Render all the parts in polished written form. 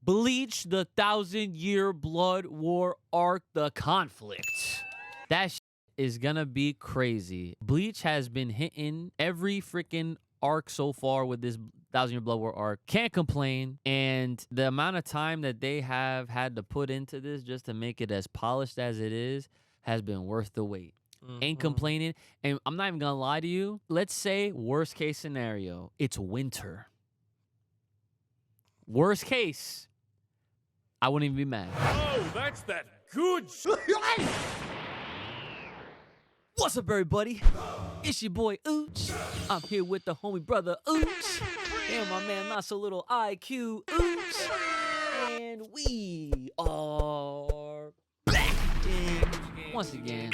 Bleach, the 1,000-year blood war arc, the conflict. That shit is gonna be crazy. Bleach has been hitting every freaking arc so far with this 1,000-year blood war arc. Can't complain. And the amount of time that they have had to put into this just to make it as polished as it is has been worth the wait. Ain't complaining. And I'm not even gonna lie to you. Let's say worst case scenario, it's winter. Worst case, I wouldn't even be mad. Oh, that's that good What's up, everybody? It's your boy Ooch. I'm here with the homie brother Ooch. And my man, not so little IQ Ooch. And we are back once again.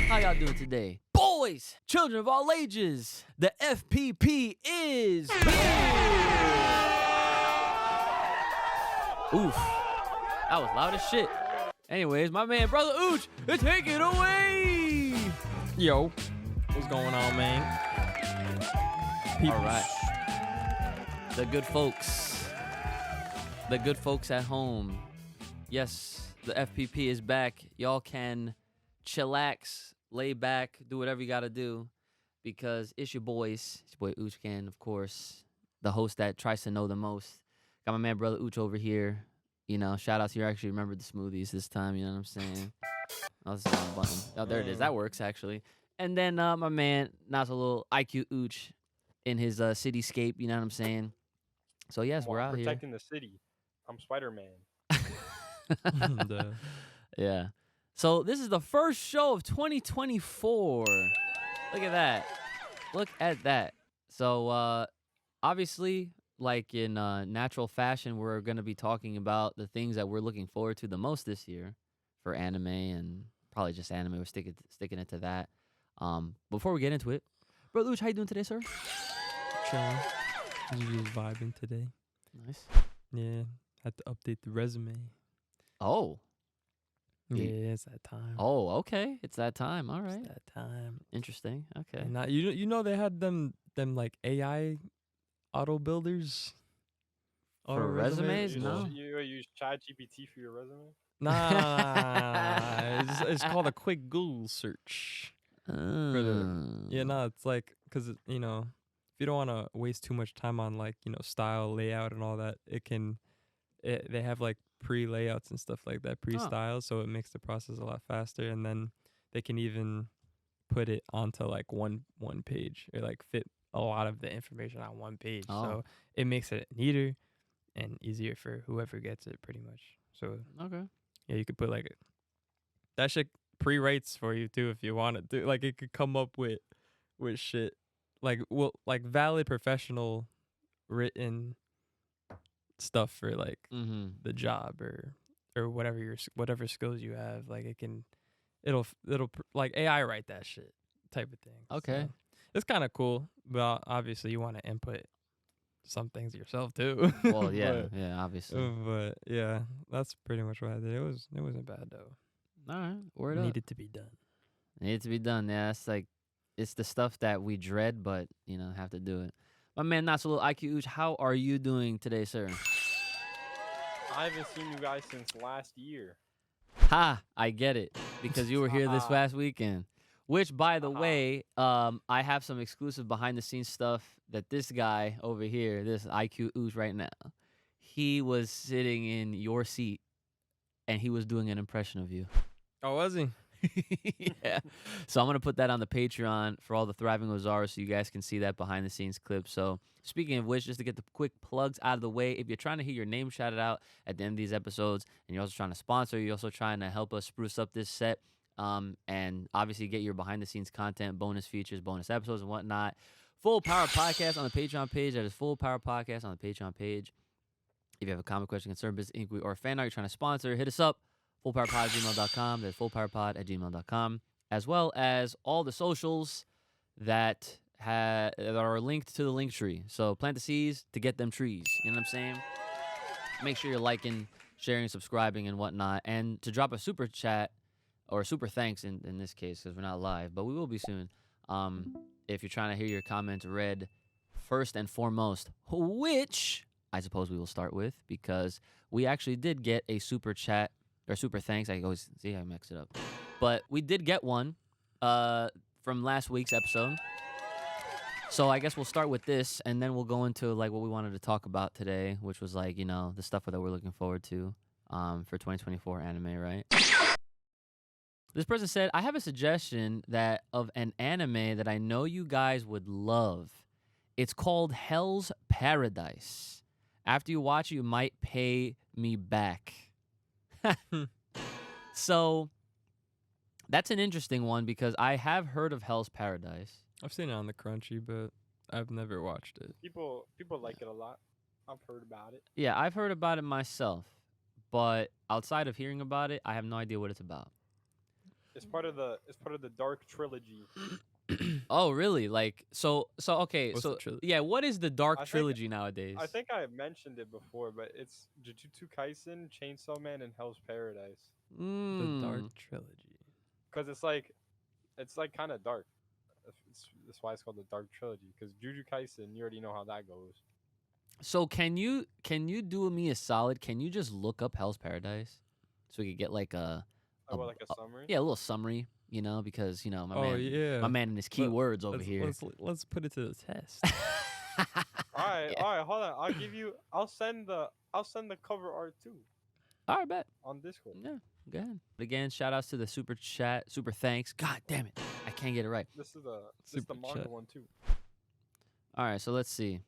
How y'all doing today? Boys, children of all ages, the FPP is here. Oof, that was loud as shit. Anyways, my man, brother Ooch, take it away. Yo, what's going on, man? All right. The good folks at home. Yes, the FPP is back. Y'all can chillax, lay back, do whatever you gotta do, because it's your boys. It's your boy Oochcan, of course, the host that tries to know the most. Got my man, brother Ooch over here. You know, shout out to you. I actually remembered the smoothies this time. You know what I'm saying? Oh, this is on the button. Oh, there it is. That works, actually. And then my man, not so little IQ Ooch in his cityscape. You know what I'm saying? So, yes, we're out protecting the city. I'm Spider-Man. Yeah. So, this is the first show of 2024. Look at that. Look at that. So, obviously, like in natural fashion, we're going to be talking about the things that we're looking forward to the most this year for anime, and probably just anime. We're sticking it to that. Before we get into it, Brother Ooch, how you doing today, sir? Chilling. Just vibing today. Nice. Yeah, had to update the resume. Oh. Yeah, it's that time. Oh, okay. It's that time. All right. It's that time. Interesting. Okay. And you know they had them like AI auto builders for resumes? No. You use ChatGPT for your resume? Nah, it's called a quick Google search. It's like, because you know, if you don't want to waste too much time on like, you know, style, layout, and all that, they have like pre-layouts and stuff like that, pre-style, so it makes the process a lot faster, and then they can even put it onto like one page, or like fit a lot of the information on one page. So it makes it neater and easier for whoever gets it, pretty much. So okay. Yeah, you could put like that shit pre-writes for you too if you wanted to. Like it could come up with shit like valid professional written stuff for like the job or whatever skills you have. Like it'll like AI write that shit type of thing. Okay. So it's kind of cool, but obviously you want to input some things yourself too. Well, yeah, obviously. But yeah, that's pretty much what I did. It wasn't bad though. All right, word up. Needed to be done. Needed to be done. Yeah, it's like it's the stuff that we dread, but you know, have to do it. My man, not so little IQ Ooch, how are you doing today, sir? I haven't seen you guys since last year. Ha! I get it because you were here this last weekend. Which, by the way, I have some exclusive behind-the-scenes stuff that this guy over here, this IQ Ooch right now, he was sitting in your seat, and he was doing an impression of you. Oh, was he? Yeah. So I'm going to put that on the Patreon for all the Thriving Ozaru so you guys can see that behind-the-scenes clip. So speaking of which, just to get the quick plugs out of the way, if you're trying to hear your name shouted out at the end of these episodes, and you're also trying to sponsor, you're also trying to help us spruce up this set, and obviously get your behind-the-scenes content, bonus features, bonus episodes, and whatnot. Full Power Podcast on the Patreon page. That is Full Power Podcast on the Patreon page. If you have a comment, question, concern, business inquiry, or a fan art you're trying to sponsor, hit us up. FullPowerPod@gmail.com. That's FullPowerPod@gmail.com. As well as all the socials that are linked to the link tree. So plant the seeds to get them trees. You know what I'm saying? Make sure you're liking, sharing, subscribing, and whatnot. And to drop a super chat, or super thanks in this case, because we're not live, but we will be soon. If you're trying to hear your comments read first and foremost, which I suppose we will start with, because we actually did get a super chat or super thanks. I always see I mix it up, but we did get one from last week's episode. So I guess we'll start with this, and then we'll go into like what we wanted to talk about today, which was like, you know, the stuff that we're looking forward to for 2024 anime, right? This person said, I have a suggestion that of an anime that I know you guys would love. It's called Hell's Paradise. After you watch it, you might pay me back. So that's an interesting one because I have heard of Hell's Paradise. I've seen it on the Crunchy, but I've never watched it. People like it a lot. I've heard about it. Yeah, I've heard about it myself, but outside of hearing about it, I have no idea what it's about. It's part of the Dark Trilogy. Oh, really? Like, so okay, What's so the trilogy? yeah, what is the Dark I think- Trilogy nowadays? I think I mentioned it before, but it's Jujutsu Kaisen, Chainsaw Man, and Hell's Paradise. The Dark Trilogy. Cause it's like kind of dark. That's why it's called the Dark Trilogy. Cause Jujutsu Kaisen, you already know how that goes. So can you do me a solid? Can you just look up Hell's Paradise so we could get like a Like a summary. yeah, a little summary, you know, because you know Yeah. my man and his keywords over here. Let's put it to the test. All right, Yeah. hold on. I'll send the cover art too All right, bet. on Discord. Yeah, go ahead. Again, shout outs to the super chat, super thanks. God damn it, I can't get it right. This is the Super manga chat. one too. All right, so let's see.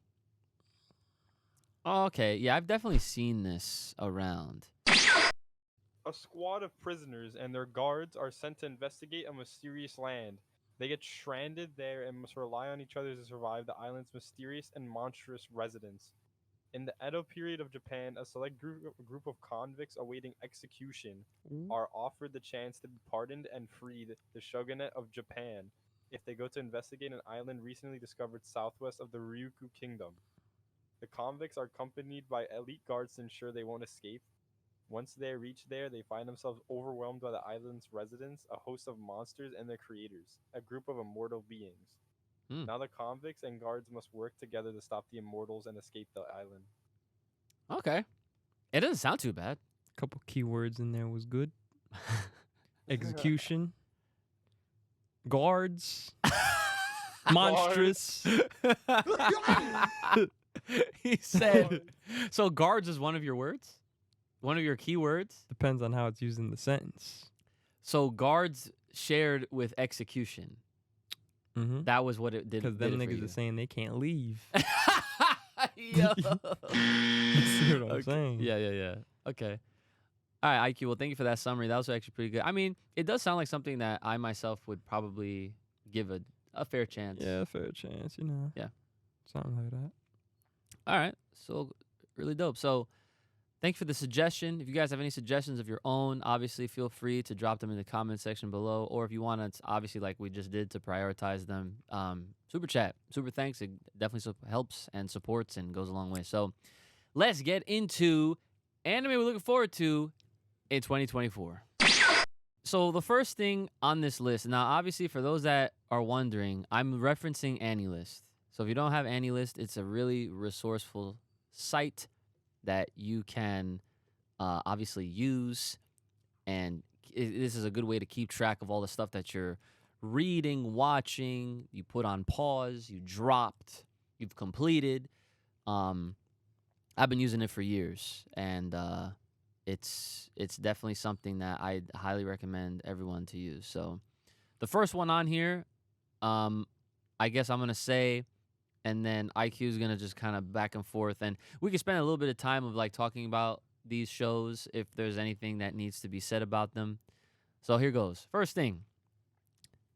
Oh, okay, yeah, I've definitely seen this around. A squad of prisoners and their guards are sent to investigate a mysterious land. They get stranded there and must rely on each other to survive the island's mysterious and monstrous residents. In the Edo period of Japan, a select group of convicts awaiting execution are offered the chance to be pardoned and freed the shogunate of Japan if they go to investigate an island recently discovered southwest of the Ryukyu Kingdom. The convicts are accompanied by elite guards to ensure they won't escape. Once they reach there, they find themselves overwhelmed by the island's residents, a host of monsters, and their creators, a group of immortal beings. Now the convicts and guards must work together to stop the immortals and escape the island. Okay, it doesn't sound too bad. Couple keywords in there was good. Execution. Guards. Monstrous. He said, so guards is one of your words? One of your keywords? Depends on how it's used in the sentence. So guards shared with execution. Mm-hmm. That was what it did. Because them niggas are saying they can't leave. Yo. See what I'm saying? Yeah. Okay. All right, IQ. Well, thank you for that summary. That was actually pretty good. I mean, it does sound like something that I myself would probably give a fair chance. Yeah, fair chance, you know. Yeah. Something like that. All right. So really dope. So thank you for the suggestion. If you guys have any suggestions of your own, obviously feel free to drop them in the comment section below. Or if you want to, obviously, like we just did, to prioritize them, super chat, super thanks. It definitely helps and supports and goes a long way. So let's get into anime we're looking forward to in 2024. So the first thing on this list, now obviously for those that are wondering, I'm referencing AniList. So if you don't have AniList, it's a really resourceful site that you can obviously use, and this is a good way to keep track of all the stuff that you're reading, watching, you put on pause, you dropped, you've completed. I've been using it for years, and it's definitely something that I highly recommend everyone to use. So the first one on here, I guess I'm gonna say, and then IQ is gonna just kind of back and forth, and we can spend a little bit of time of like talking about these shows if there's anything that needs to be said about them. So here goes. First thing,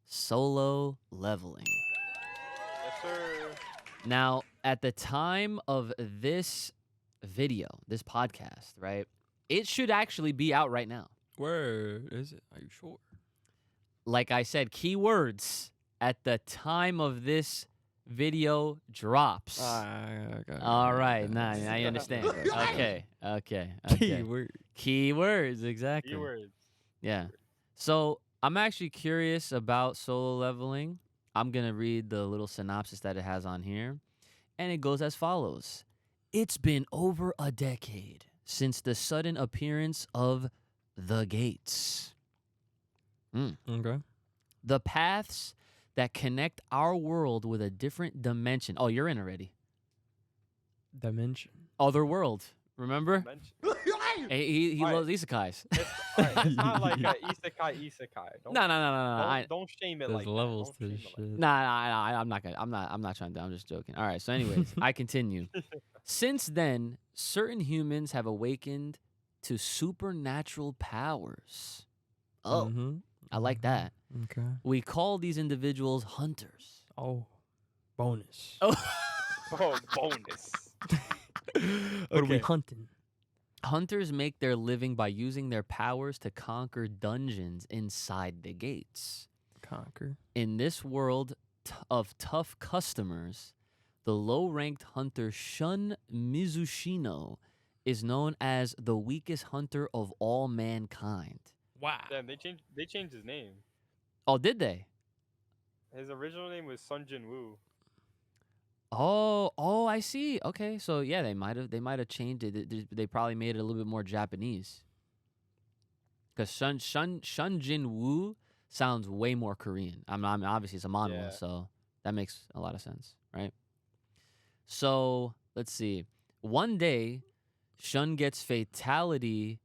Solo Leveling. Yes, sir. Now, at the time of this video, this podcast, right, it should actually be out right now. Where is it? Are you sure? Like I said, keywords at the time of this video drops. All right, nah, I understand. Okay. Keywords, exactly. Keywords. Yeah. So I'm actually curious about Solo Leveling. I'm going to read the little synopsis that it has on here. And it goes as follows. It's been over a decade since the sudden appearance of the gates. Okay. The paths that connect our world with a different dimension. Oh, you're in already. Dimension. Other world. Remember? Mention- He Alright. loves isekais. It's not like a isekai. Don't, No. I, don't shame it There's like levels that. to Don't this shame it shit. nah, I'm not gonna. I'm not trying to. I'm just joking. All right. So, anyways, I continue. Since then, certain humans have awakened to supernatural powers. Oh, Mhm. I like that. Okay. We call these individuals hunters. Oh, bonus. Oh. Oh, bonus. What are we Okay. hunting? Hunters make their living by using their powers to conquer dungeons inside the gates. Conquer. In this world of tough customers, the low-ranked hunter Shun Mizushino is known as the weakest hunter of all mankind. Wow. Damn, they changed his name. Oh, did they? His original name was Sun Jin Woo. Oh, I see. Okay, so yeah, they might have changed it. They probably made it a little bit more Japanese. Because Shun Jin Woo sounds way more Korean. I mean, obviously it's a manhwa, Yeah. so that makes a lot of sense, right? So let's see. One day, Shun gets fatality,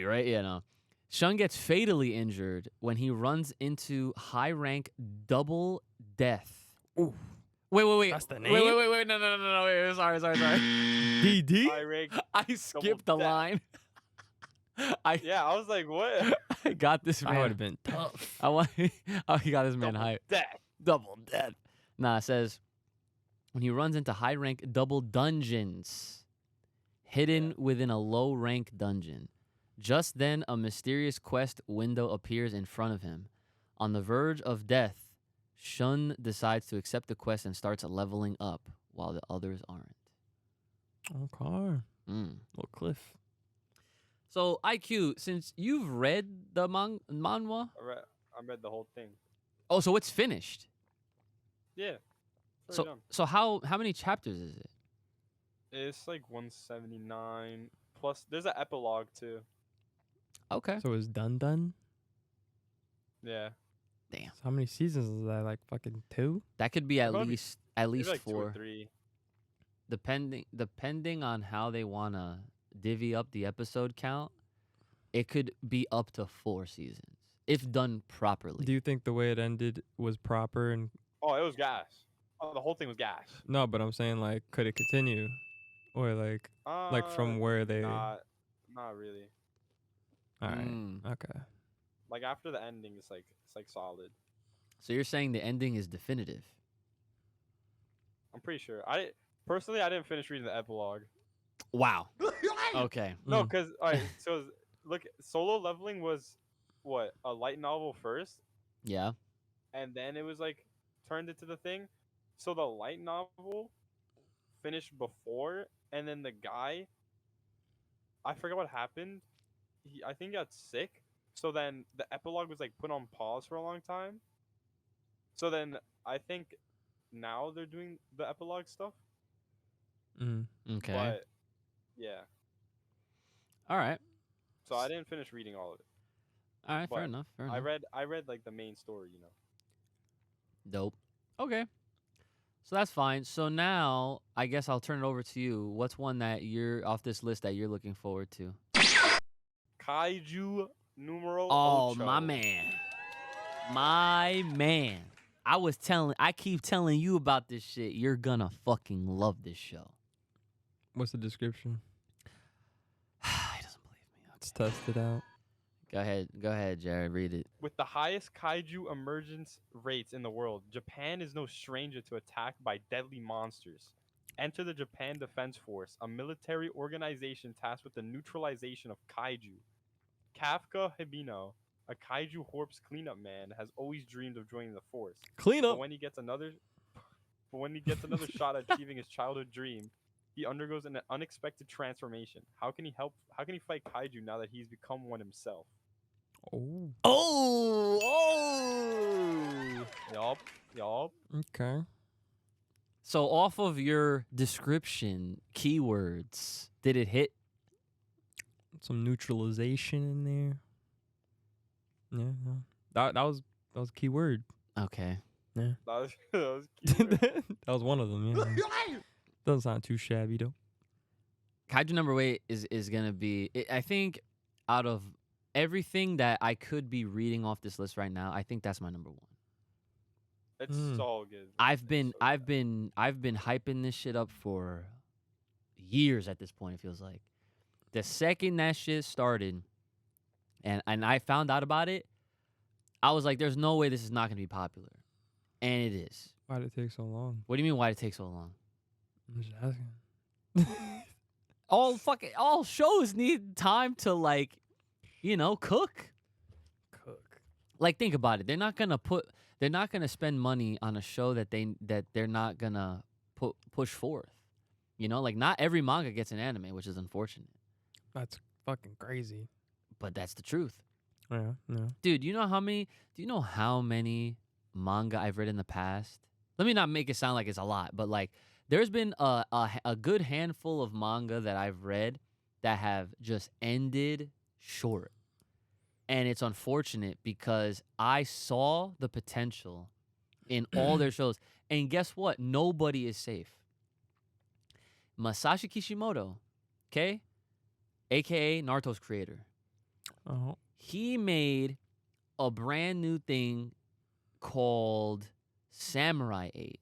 right? Yeah, no. Shun gets fatally injured when he runs into high rank double death. Ooh. Wait. That's the Wait, name? wait. No. Wait, sorry. DD? I rank. I skipped the death. line. I Yeah, I was like, what? I got this I would man. have been tough. I got this man Double hype. death. Double death. Nah, it says when he runs into high rank double dungeons hidden Yeah. within a low rank dungeon. Just then, a mysterious quest window appears in front of him. On the verge of death, Shun decides to accept the quest and starts leveling up while the others aren't. Okay. Little cliff. So, IQ, since you've read the manhwa, I read the whole thing. oh, so it's finished. Yeah. It's already done. So how many chapters is it? It's like 179 plus. There's an epilogue too. Okay. So it's done? Yeah. Damn. So how many seasons is that? Like fucking 2? That could be at Probably- least Maybe like 2 or 4. 3. Depending on how they want to divvy up the episode count, it could be up to 4 seasons if done properly. Do you think the way it ended was proper? And Oh, it was gas. Oh, the whole thing was gas. no, but I'm saying like, could it continue, or like from where they? Not really. All right. Mm. Okay. Like after the ending, it's like solid. So you're saying the ending is definitive? I'm pretty sure. I didn't finish reading the epilogue. Wow. Okay. No, because alright. So look, Solo Leveling was what, a light novel first, Yeah. and then it was like turned into the thing. So the light novel finished before, and then the guy, I forgot what happened. I think he got sick. So then the epilogue was like put on pause for a long time. So then I think now they're doing the epilogue stuff. Okay. But yeah. All right. So I didn't finish reading all of it. All right. Fair but enough. I read like the main story, you know. Dope. Okay. So that's fine. So now I guess I'll turn it over to you. What's one that you're off this list that you're looking forward to? Kaiju numero Oh, ocho. my man. My man. I keep telling you about this shit. You're gonna fucking love this show. What's the description? He doesn't believe me. Let's test it out. Go ahead, Jared. Read it. With the highest kaiju emergence rates in the world, Japan is no stranger to attack by deadly monsters. Enter the Japan Defense Force, a military organization tasked with the neutralization of kaiju. Kafka Hibino, a kaiju corpse cleanup man, has always dreamed of joining the force. Clean But up. when he gets another shot at achieving his childhood dream, he undergoes an unexpected transformation. How can he fight kaiju now that he's become one himself? Oh. Oh. Yup. Okay. So off of your description, keywords, did it hit? Some neutralization in there. Yeah, no. That was a key word. Okay. Yeah. That was cute. That was one of them, yeah. Doesn't sound too shabby though. Kaiju No.8 is gonna be. I think out of everything that I could be reading off this list right now, I think that's my number one. It's so good. I've been hyping this shit up for years at this point. It feels like the second that shit started, and I found out about it, I was like, "There's no way this is not gonna be popular," and it is. Why did it take so long? What do you mean? Why did it take so long? I'm just asking. All shows need time to like, cook. Like, think about it. They're not gonna spend money on a show that they're not gonna push forth. Like not every manga gets an anime, which is unfortunate. That's fucking crazy. But that's the truth. Yeah, yeah. Dude, do you know how many manga I've read in the past? Let me not make it sound like it's a lot, but like there's been a good handful of manga that I've read that have just ended short. And it's unfortunate because I saw the potential in all their shows. And guess what? Nobody is safe. Masashi Kishimoto, okay? AKA Naruto's creator. Oh. He made a brand new thing called Samurai 8.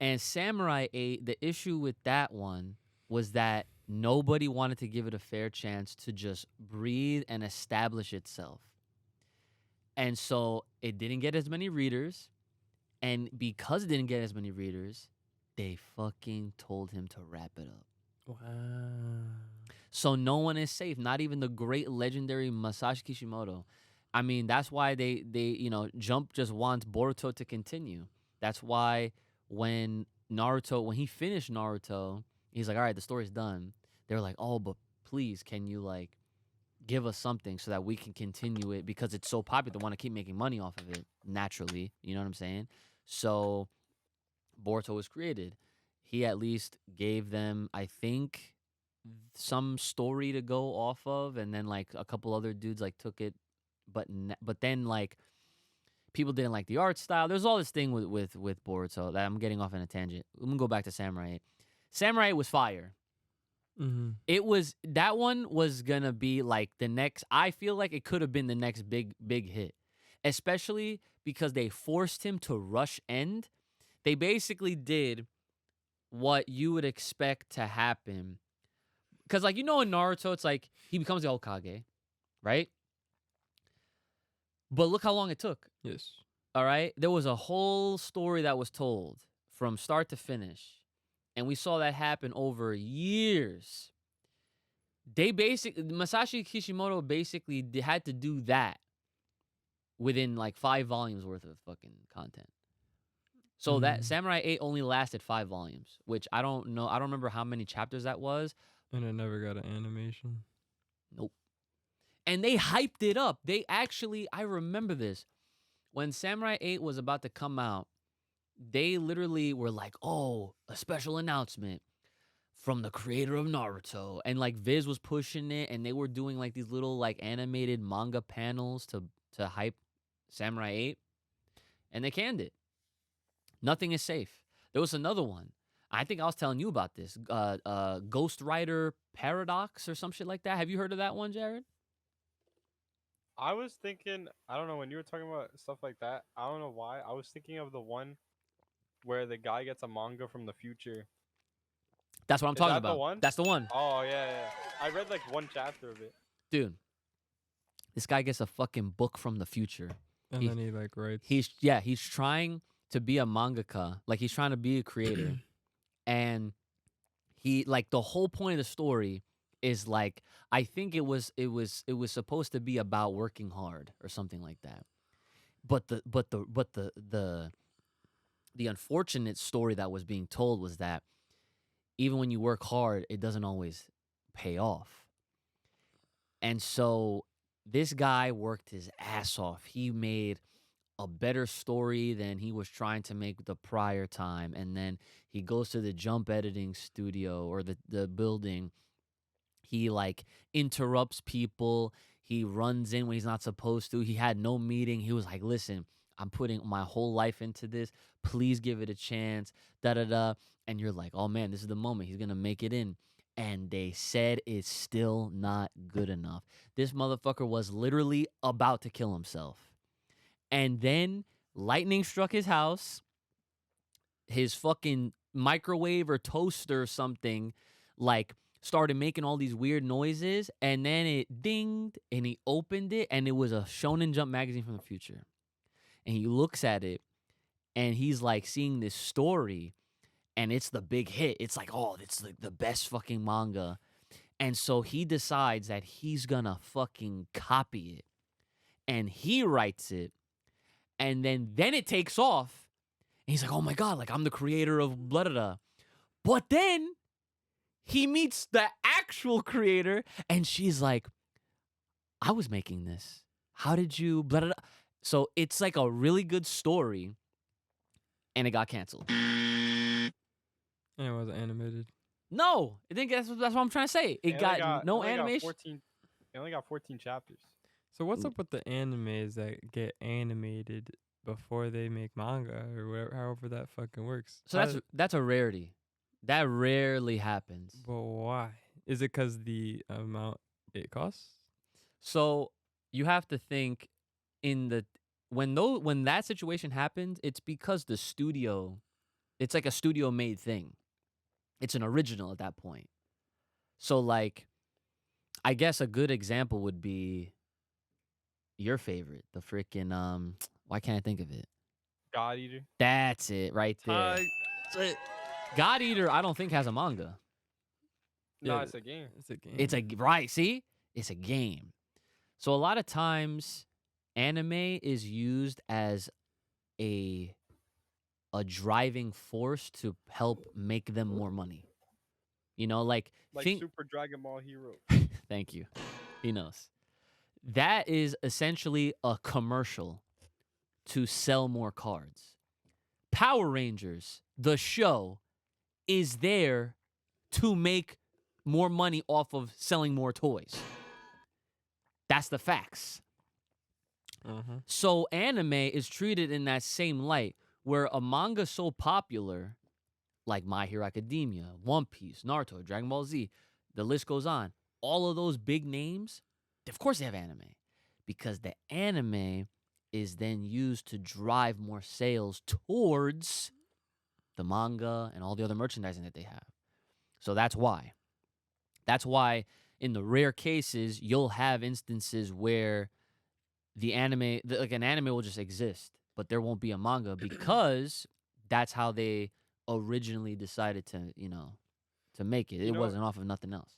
And Samurai 8, the issue with that one was that nobody wanted to give it a fair chance to just breathe and establish itself. And so it didn't get as many readers. And because it didn't get as many readers, they fucking told him to wrap it up. Wow. So no one is safe, not even the great legendary Masashi Kishimoto. I mean, that's why they Jump just wants Boruto to continue. That's why when he finished Naruto, he's like, all right, the story's done. They're like, oh, but please, can you like give us something so that we can continue it because it's so popular. They want to keep making money off of it naturally. You know what I'm saying? So Boruto was created. He at least gave them, I think, some story to go off of, and then like a couple other dudes like took it, but then like people didn't like the art style. There's all this thing with Boruto that I'm getting off on a tangent. I'm gonna go back to Samurai 8. Samurai 8 was fire. Mm-hmm. That one was gonna be like the next. I feel like it could have been the next big hit, especially because they forced him to rush end. They basically did what you would expect to happen. Because, like, in Naruto, it's like he becomes the Hokage, right? But look how long it took. Yes. All right? There was a whole story that was told from start to finish. And we saw that happen over years. Masashi Kishimoto basically had to do that within, like, 5 volumes worth of fucking content. So that Samurai 8 only lasted 5 volumes, which I don't know. I don't remember how many chapters that was. And it never got an animation. Nope. And they hyped it up. I remember this. When Samurai 8 was about to come out, they literally were like, oh, a special announcement from the creator of Naruto. And like Viz was pushing it, and they were doing like these little like animated manga panels to hype Samurai 8. And they canned it. Nothing is safe. There was another one. I think I was telling you about this. Ghost Rider Paradox or some shit like that. Have you heard of that one, Jared? I was thinking, I don't know, when you were talking about stuff like that, I don't know why. I was thinking of the one where the guy gets a manga from the future. That's what I'm talking about. The one? That's the one. Oh, yeah. I read like one chapter of it. Dude, this guy gets a fucking book from the future. And then he like writes. He's trying to be a mangaka. Like, he's trying to be a creator. And he, like, the whole point of the story is like, I think it was supposed to be about working hard or something like that. But the unfortunate story that was being told was that even when you work hard, it doesn't always pay off. And so this guy worked his ass off. He made a better story than he was trying to make the prior time. And then he goes to the jump editing studio or the building. He like interrupts people. He runs in when he's not supposed to. He had no meeting. He was like, listen, I'm putting my whole life into this. Please give it a chance. Da da da. And you're like, oh man, this is the moment. He's going to make it in. And they said it's still not good enough. This motherfucker was literally about to kill himself. And then lightning struck his house. His fucking microwave or toaster or something like started making all these weird noises. And then it dinged and he opened it and it was a Shonen Jump magazine from the future. And he looks at it and he's like seeing this story. And it's the big hit. It's like, oh, it's like the best fucking manga. And so he decides that he's gonna fucking copy it. And he writes it. And then it takes off. And he's like, oh my God, like I'm the creator of blah, blah, blah. But then he meets the actual creator. And she's like, I was making this. How did you blah, blah, blah. So it's like a really good story. And it got canceled. And it wasn't animated. No, I think that's what I'm trying to say. It got no animation. It only got 14 chapters. So what's up with the animes that get animated before they make manga or whatever, however that fucking works? So that's a rarity. That rarely happens. But why? Is it because the amount it costs? So you have to think when that situation happens, it's because the studio, it's like a studio made thing. It's an original at that point. So like, I guess a good example would be your favorite, the freaking why can't I think of it? God Eater. That's it right there. God Eater, I don't think has a manga. No, Yeah, it's a game. It's a game. It's a right. See, it's a game. So a lot of times, anime is used as a driving force to help make them more money. You know, like Super Dragon Ball Hero. Thank you. He knows. That is essentially a commercial to sell more cards. Power Rangers, the show, is there to make more money off of selling more toys. That's the facts. So anime is treated in that same light, where a manga so popular, like My Hero Academia, One Piece, Naruto, Dragon Ball Z, the list goes on. All of those big names, of course they have anime, because the anime is then used to drive more sales towards the manga and all the other merchandising that they have. So that's why. That's why in the rare cases, you'll have instances where the anime, like an anime will just exist, but there won't be a manga because that's how they originally decided to, to make it. It wasn't off of nothing else.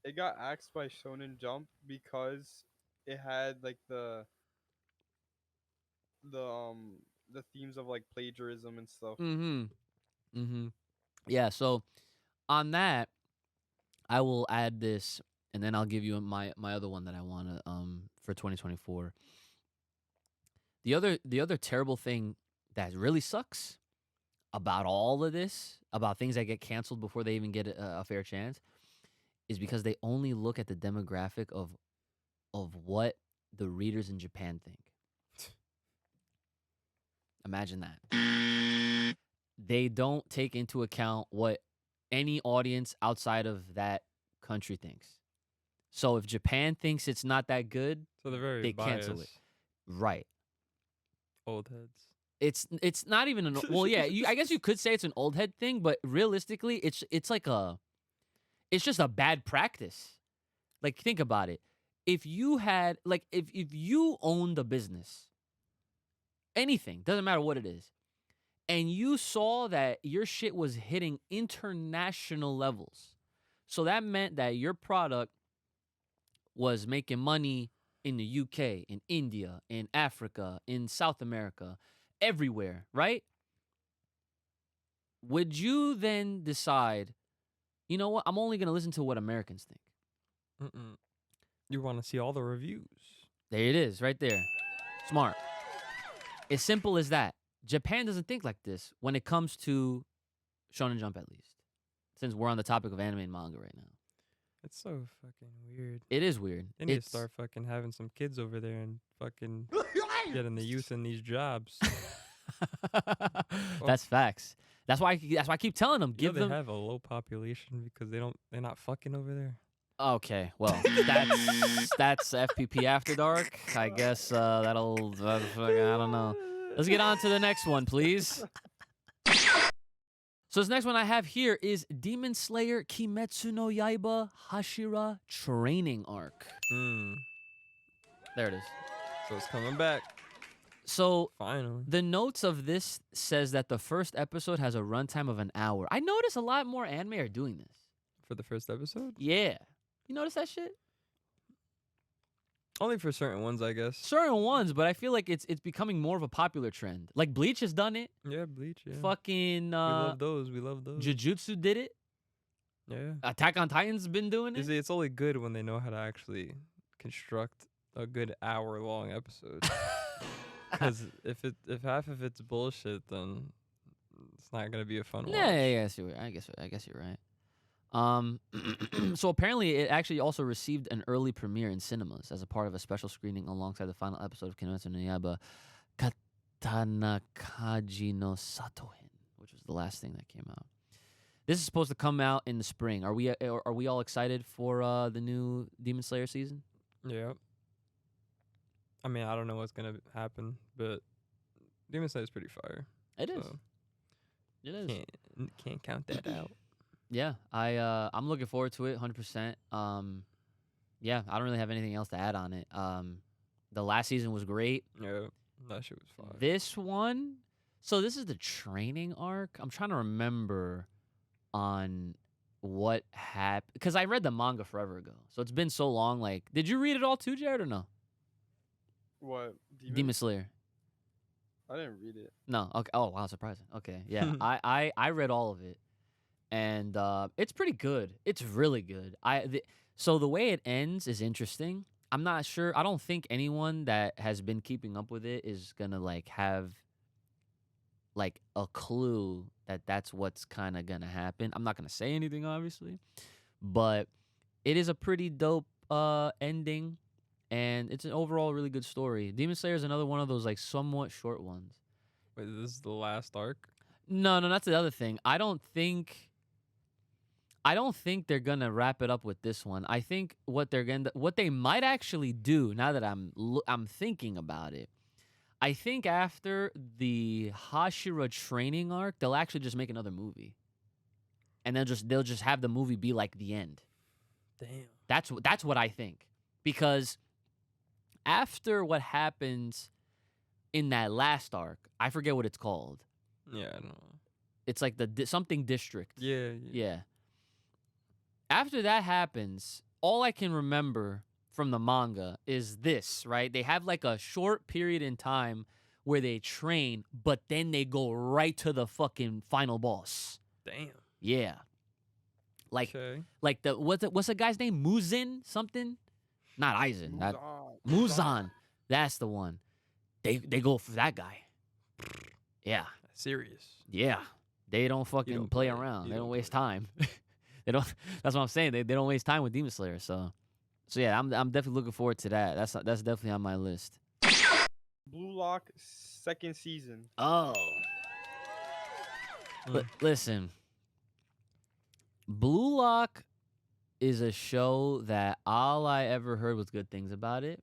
It got axed by Shonen Jump because it had like the themes of like plagiarism and stuff. Yeah, so on that, I will add this, and then I'll give you my other one that I want to for 2024. The other terrible thing that really sucks about all of this, about things that get canceled before they even get a fair chance, is because they only look at the demographic of what the readers in Japan think. Imagine that. They don't take into account what any audience outside of that country thinks. So if Japan thinks it's not that good, so they're very they biased. cancel it. Right. Old heads. It's not even an well, yeah. I guess you could say it's an old head thing, but realistically, it's like it's just a bad practice. Like think about it. If you had if you owned a business, anything, doesn't matter what it is, and you saw that your shit was hitting international levels, so that meant that your product was making money in the UK, in India, in Africa, in South America, everywhere, right? Would you then decide, you know what, I'm only going to listen to what Americans think? You want to see all the reviews. There it is, right there. Smart. As simple as that. Japan doesn't think like this when it comes to Shonen Jump, at least. Since we're on the topic of anime and manga right now. It's so fucking weird. It is weird. They need to start fucking having some kids over there and fucking getting the youth in these jobs. That's facts. That's why I keep telling them, give they them. have a low population because they're not fucking over there. Okay, well, that's FPP After Dark. I guess that'll I don't know. Let's get on to the next one, please. So this next one I have here is Demon Slayer Kimetsu no Yaiba Hashira Training Arc. There it is. So it's coming back. So Finally. the notes of this says that the first episode has a runtime of an hour. I notice a lot more anime are doing this. For the first episode? Yeah. You notice that shit? Only for certain ones, I guess. Certain ones, but I feel like it's becoming more of a popular trend. Like Bleach has done it. Yeah, Bleach, yeah. Fucking we love those. We love those. Jujutsu did it. Yeah. Attack on Titan's been doing You it. see, it's only good when they know how to actually construct a good hour-long episode. Because if half of it's bullshit, then it's not gonna be a fun watch. Yeah, I guess you're right. So apparently it actually also received an early premiere in cinemas as a part of a special screening alongside the final episode of Kimetsu no Yaiba, Katana Kaiju No Satohin, which was the last thing that came out. This is supposed to come out in the spring. Are we all excited for the new Demon Slayer season? Yeah. I mean, I don't know what's gonna happen, but Demon Slayer is pretty fire. It is. So It is. can't count that out. Yeah, I'm looking forward to it 100%. Yeah, I don't really have anything else to add on it. The last season was great. Yeah, that shit was fire. This one, so this is the training arc. I'm trying to remember on what happened because I read the manga forever ago. So it's been so long. Like, did you read it all too, Jared, or no? What? Demon Slayer. I didn't read it. No. Okay. Oh wow, surprising. Okay. Yeah. I read all of it, and it's pretty good. It's really good. So the way it ends is interesting. I'm not sure. I don't think anyone that has been keeping up with it is gonna like have like a clue that that's what's kind of gonna happen. I'm not gonna say anything, obviously, but it is a pretty dope ending. And it's an overall really good story. Demon Slayer is another one of those like somewhat short ones. Wait, this is the last arc? No, that's the other thing. I don't think they're gonna wrap it up with this one. I think what they might actually do, now that I'm thinking about it, I think after the Hashira training arc, they'll actually just make another movie, and they'll just have the movie be like the end. Damn. That's what I think, because after what happens in that last arc, I forget what it's called. Yeah, I don't know. It's like the something district. Yeah. After that happens, all I can remember from the manga is this, right? They have like a short period in time where they train, but then they go right to the fucking final boss. Damn. Yeah. Like Okay. like what's the guy's name? Muzin something? Not Aizen. Muzan. That's the one. They go for that guy. Yeah. Serious. Yeah. They don't fucking don't play play. around. You They don't don't waste play. time. They don't. That's what I'm saying. They don't waste time with Demon Slayer. So yeah, I'm definitely looking forward to that. That's definitely on my list. Blue Lock second season. Oh. Listen. Blue Lock is a show that all I ever heard was good things about it,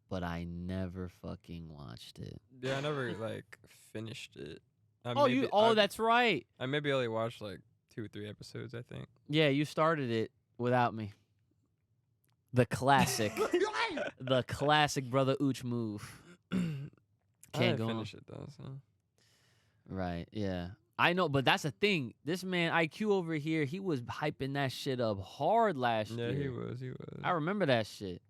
but I never fucking watched it. Yeah, I never like finished it. That's right. I maybe only watched like 2 or 3 episodes, I think. Yeah, you started it without me. The classic. The classic Brother Ooch move. I Can't didn't go on. finish it though, so. Right, yeah. I know, but that's the thing. This man, IQ over here, he was hyping that shit up hard last year. Yeah, he was. I remember that shit.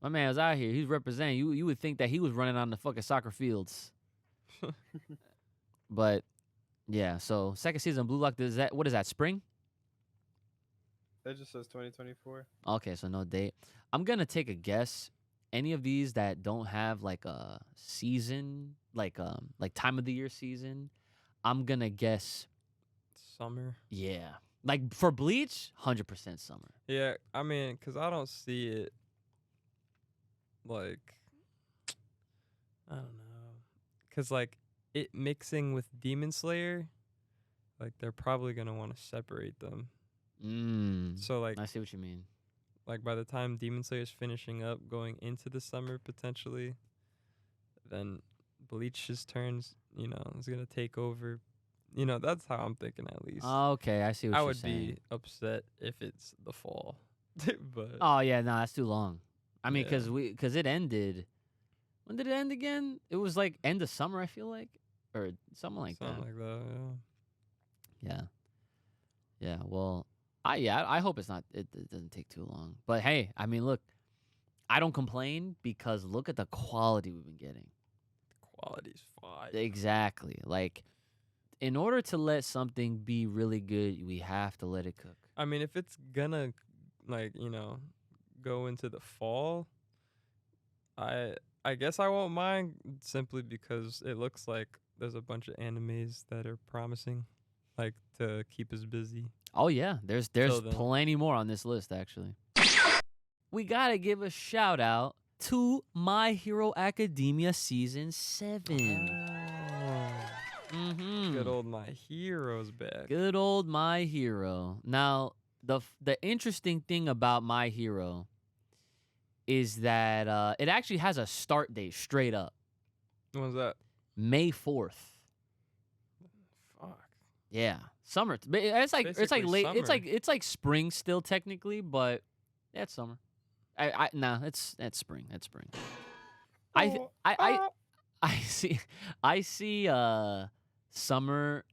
My man was out here. He's representing. You would think that he was running on the fucking soccer fields. But, yeah, so second season of Blue Lock, what is that, spring? It just says 2024. Okay, so no date. I'm going to take a guess, any of these that don't have like a season, like time of the year season, I'm gonna guess Summer. yeah. Like for Bleach, 100% summer. Yeah, I mean, cause I don't see it. Like, I don't know, cause like it mixing with Demon Slayer, like they're probably gonna want to separate them. So like, I see what you mean. like by the time Demon Slayer's finishing up, going into the summer potentially, then Bleach's turns, is gonna take over. That's how I'm thinking at least. Okay, I see what I you're would saying. be upset if it's the fall, but Oh yeah, no, that's too long. I mean, Yeah. because it ended. When did it end again? It was like end of summer, I feel like, or something like something that. like that. Yeah, yeah. Well, I hope it's not. It doesn't take too long. But hey, I mean, look, I don't complain because look at the quality we've been getting. Quality's fine. Exactly. Like, in order to let something be really good, we have to let it cook. I mean, if it's gonna go into the fall, I guess I won't mind simply because it looks like there's a bunch of animes that are promising, like to keep us busy. Oh yeah, there's Till then. plenty more on this list actually. We gotta give a shout out to My Hero Academia season 7. Mm-hmm. Good old My Hero's back. Good old My Hero. Now, the interesting thing about My Hero is that it actually has a start date straight up. When's that? May 4th. Fuck. Yeah. Summer. But it's like Basically late. summer. It's like spring still technically, but yeah, it's summer. Nah, it's spring. It's spring. I see summer,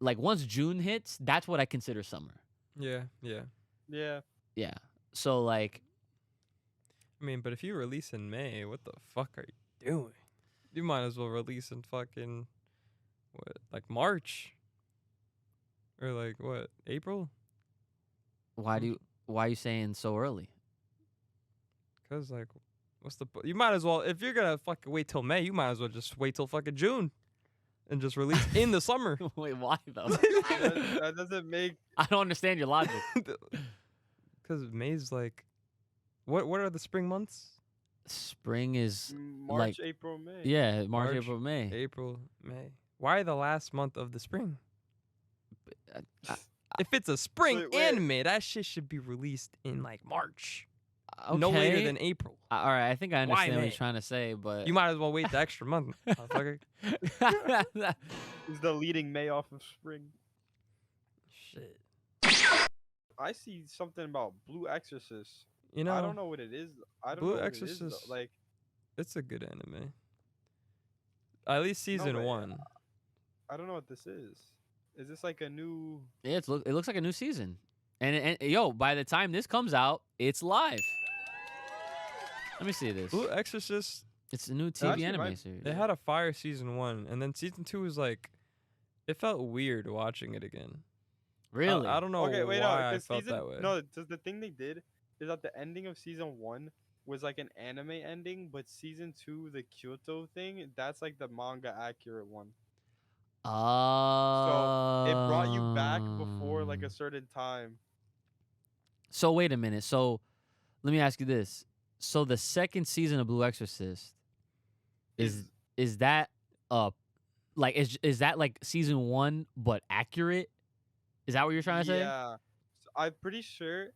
like once June hits, that's what I consider summer. Yeah. Yeah. Yeah. So like I mean, but if you release in May, what the fuck are you doing? You might as well release in fucking like March or like what, April? why are you saying so early? Cause like, what's the you might as well, if you're gonna fucking wait till May, you might as well just wait till fucking June, and just release in the summer. Wait, why though? that doesn't make. I don't understand your logic. Cause May's like, what are the spring months? Spring is March, like April, May. yeah, March, March, April, May. April, May. Why the last month of the spring? If it's a spring Wait. anime, that shit should be released in like March. Okay. No later than April. All right, I think I understand what May? you're trying to say, but You might as well wait the extra month, motherfucker. Is the leading May off of spring? Shit. I see something about Blue Exorcist. You know, I don't know what it is. I don't Blue know what Exorcist- it is, though. Like, it's a good anime. At least season but 1. I don't know what this is. Is this like a new? yeah, it looks like a new season, and yo, by the time this comes out, it's live. Let me see this. Blue Exorcist, It's a new TV actually anime might- series. they had a fire season 1, and then season 2 was like, it felt weird watching it again. Really? I don't know Okay, wait, why no. I 'Cause felt season, that way. No, the thing they did is that the ending of season 1 was like an anime ending, but season 2, the Kyoto thing, that's like the manga accurate one. So it brought you back before like a certain time. So wait a minute. So let me ask you this. So the second season of Blue Exorcist is that like is that like season 1 but accurate? Is that what you're trying to say? Yeah, so I'm pretty sure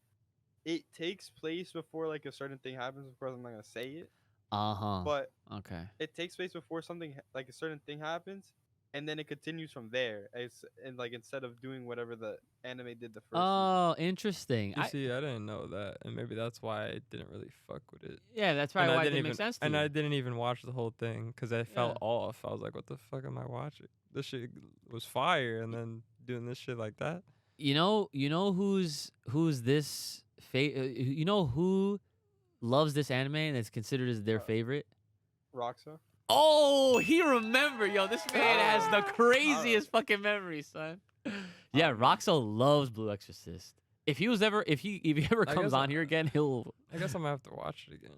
it takes place before like a certain thing happens. Of course, I'm not gonna say it, Uh-huh. but Okay. it takes place before something like a certain thing happens, and then it continues from there. And like instead of doing whatever the anime did the first. Oh, interesting. You see, I didn't know that, and maybe that's why I didn't really fuck with it. Yeah, that's And probably I why it didn't didn't even, make sense to and you. I didn't even watch the whole thing because I felt Yeah. off. I was like, "What the fuck am I watching? This shit was fire," and then doing this shit like that. You know who's this you know who loves this anime and is considered as their favorite? Roxa. Oh, he remembered. Yo, this man has the craziest fucking memory, son. Yeah, Roxo loves Blue Exorcist. If he ever I comes guess on here again, he'll I guess I'm gonna have to watch it again.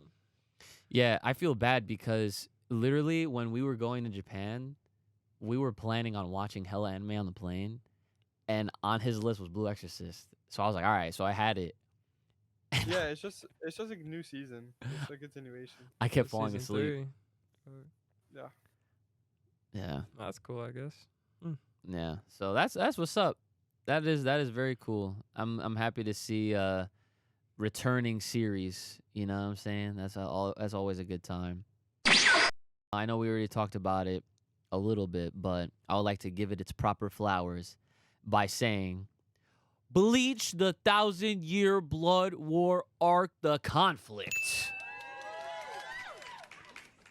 Yeah, I feel bad because literally when we were going to Japan, we were planning on watching hella anime on the plane, and on his list was Blue Exorcist. So I was like, all right, so I had it. Yeah, it's just a new season. It's a continuation. I kept It's falling season asleep. 3. Yeah. Yeah, That's cool, I guess. yeah. So that's what's up. That is very cool. I'm happy to see returning series. You know what I'm saying? That's always a good time. I know we already talked about it a little bit, but I would like to give it its proper flowers by saying Bleach, the 1,000-year blood war arc, the conflict.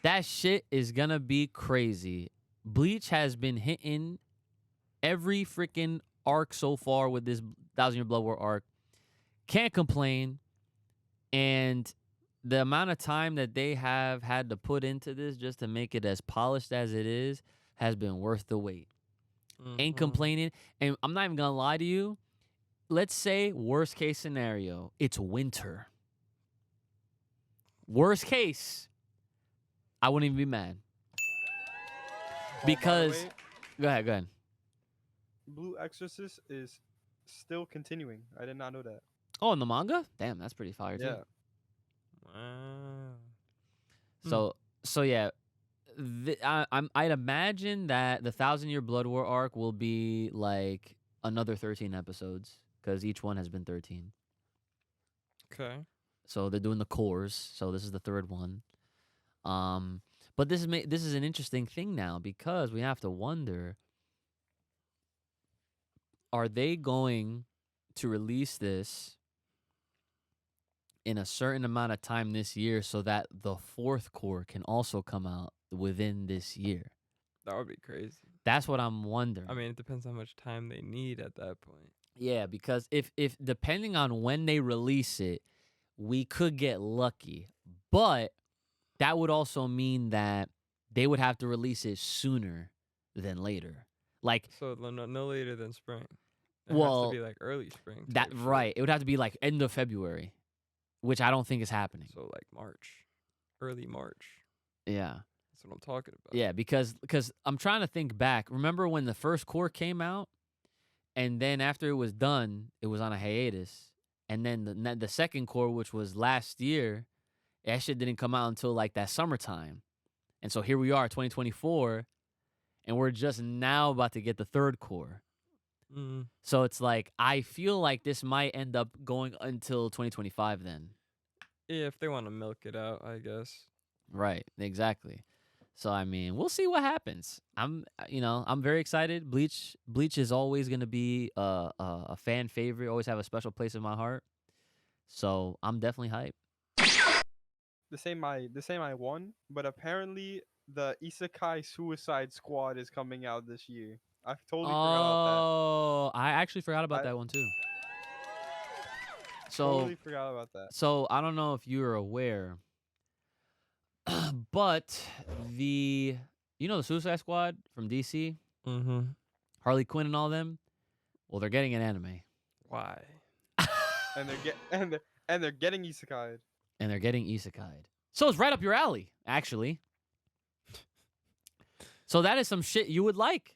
That shit is gonna be crazy. Bleach has been hitting every freaking arc so far with this 1,000-year blood war arc. Can't complain. And the amount of time that they have had to put into this just to make it as polished as it is has been worth the wait. Ain't complaining. And I'm not even gonna lie to you. Let's say worst case scenario, it's winter. Worst case, I wouldn't even be mad. Oh, by the Because way, go ahead. Blue Exorcist is still continuing. I did not know that. Oh, in the manga? Damn, that's pretty fire too. Yeah. Wow. So yeah, I'd imagine that the 1,000-year blood war arc will be like another 13 episodes because each one has been 13. Okay. So they're doing the cores. So this is the third one. But this is an interesting thing now because we have to wonder: are they going to release this in a certain amount of time this year so that the fourth core can also come out within this year? That would be crazy. That's what I'm wondering. I mean, it depends how much time they need at that point. Yeah, because if depending on when they release it, we could get lucky. But that would also mean that they would have to release it sooner than later. Like So no later than spring. It Well, has to be like early spring. that type shit. right. It would have to be like end of February, which I don't think is happening. So like March, early March. Yeah. That's what I'm talking about. Yeah, because I'm trying to think back. Remember when the first core came out, and then after it was done, it was on a hiatus, and then the second core, which was last year, that shit didn't come out until like that summertime, and so here we are, 2024, and we're just now about to get the third core. Mm. So it's like I feel like this might end up going until 2025 then. Yeah, if they want to milk it out, I guess. Right, exactly. So I mean, we'll see what happens. I'm very excited. Bleach is always gonna be a fan favorite. Always have a special place in my heart. So I'm definitely hyped. This ain't my one, but apparently the Isekai Suicide Squad is coming out this year. I totally forgot about Oh, I actually forgot about I- that one too. that. So Totally forgot about that. so I don't know if you're aware, but the Suicide Squad from DC, Mm-hmm. Harley Quinn and all them, well, they're getting an anime. Why? And they're getting Isekai. And they're getting isekai'd. So it's right up your alley, actually. So that is some shit you would like.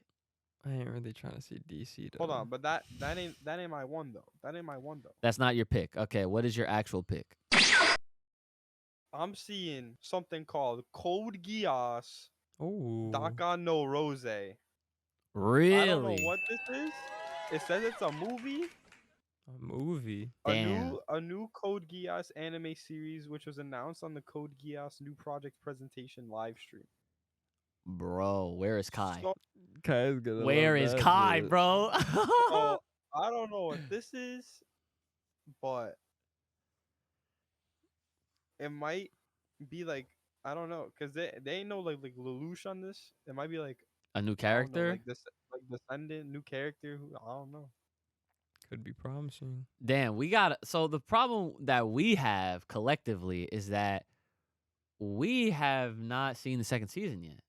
I ain't really trying to see DC. Though. Hold on, but that ain't my one though. That ain't my one though. That's not your pick. Okay, what is your actual pick? I'm seeing something called Code Geass Oh. Dakkan no Rozé. Really? I don't know what this is. It says it's a movie. A movie. Damn. A new Code Geass anime series, which was announced on the Code Geass new project presentation live stream. Bro, where is Kai? So, Kai's gonna. Where is Kai, bro? so I don't know what this is, but it might be like I don't know, cause they ain't no like Lelouch on this. It might be like A new I don't know, character? like this like descendant, new character. Who I don't know. Could be promising. Damn, so the problem that we have collectively is that we have not seen the second season yet.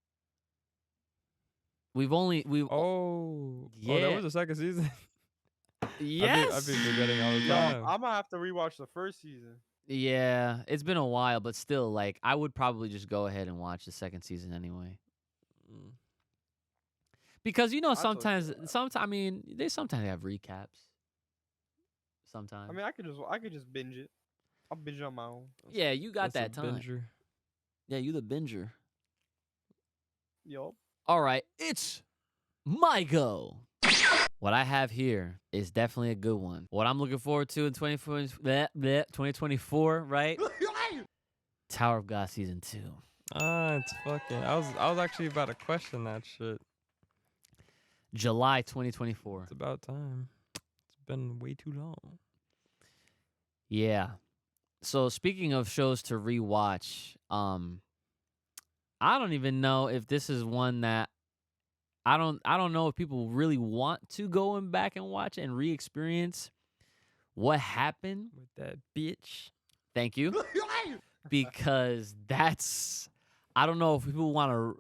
We've Oh. Yeah. Oh, that was the second season. yes. I've been forgetting all the Yo, time. I'm gonna have to rewatch the first season. Yeah, it's been a while, but still, like, I would probably just go ahead and watch the second season anyway. Mm. Because you know, I totally feel sometimes I mean, they sometimes have recaps. Sometimes. I mean, I could just binge it. I'll binge it on my own. Yeah, you got that That's a time. binger. Yeah, you the binger. Yup. All right, it's my go. What I have here is definitely a good one. What I'm looking forward to in 2024, right? Tower of God season 2. It's fucking. I was actually about to question that shit. July 2024. It's about time. It's been way too long. Yeah. So speaking of shows to rewatch, I don't even know if this is one that I don't know if people really want to go back and watch and re-experience what happened. With that bitch. Thank you. Because that's I don't know if people want to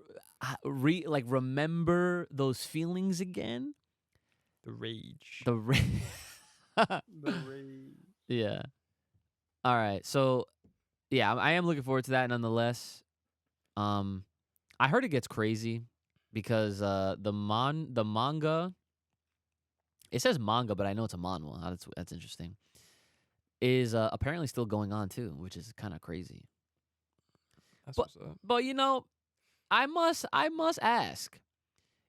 remember those feelings again. The rage. The The rage. Yeah. All right. So, yeah, I am looking forward to that nonetheless. I heard it gets crazy because the manga, it says manga, but I know it's a manhwa. That's interesting. Is apparently still going on too, which is kind of crazy. That's but- what's up. But you know, I must ask,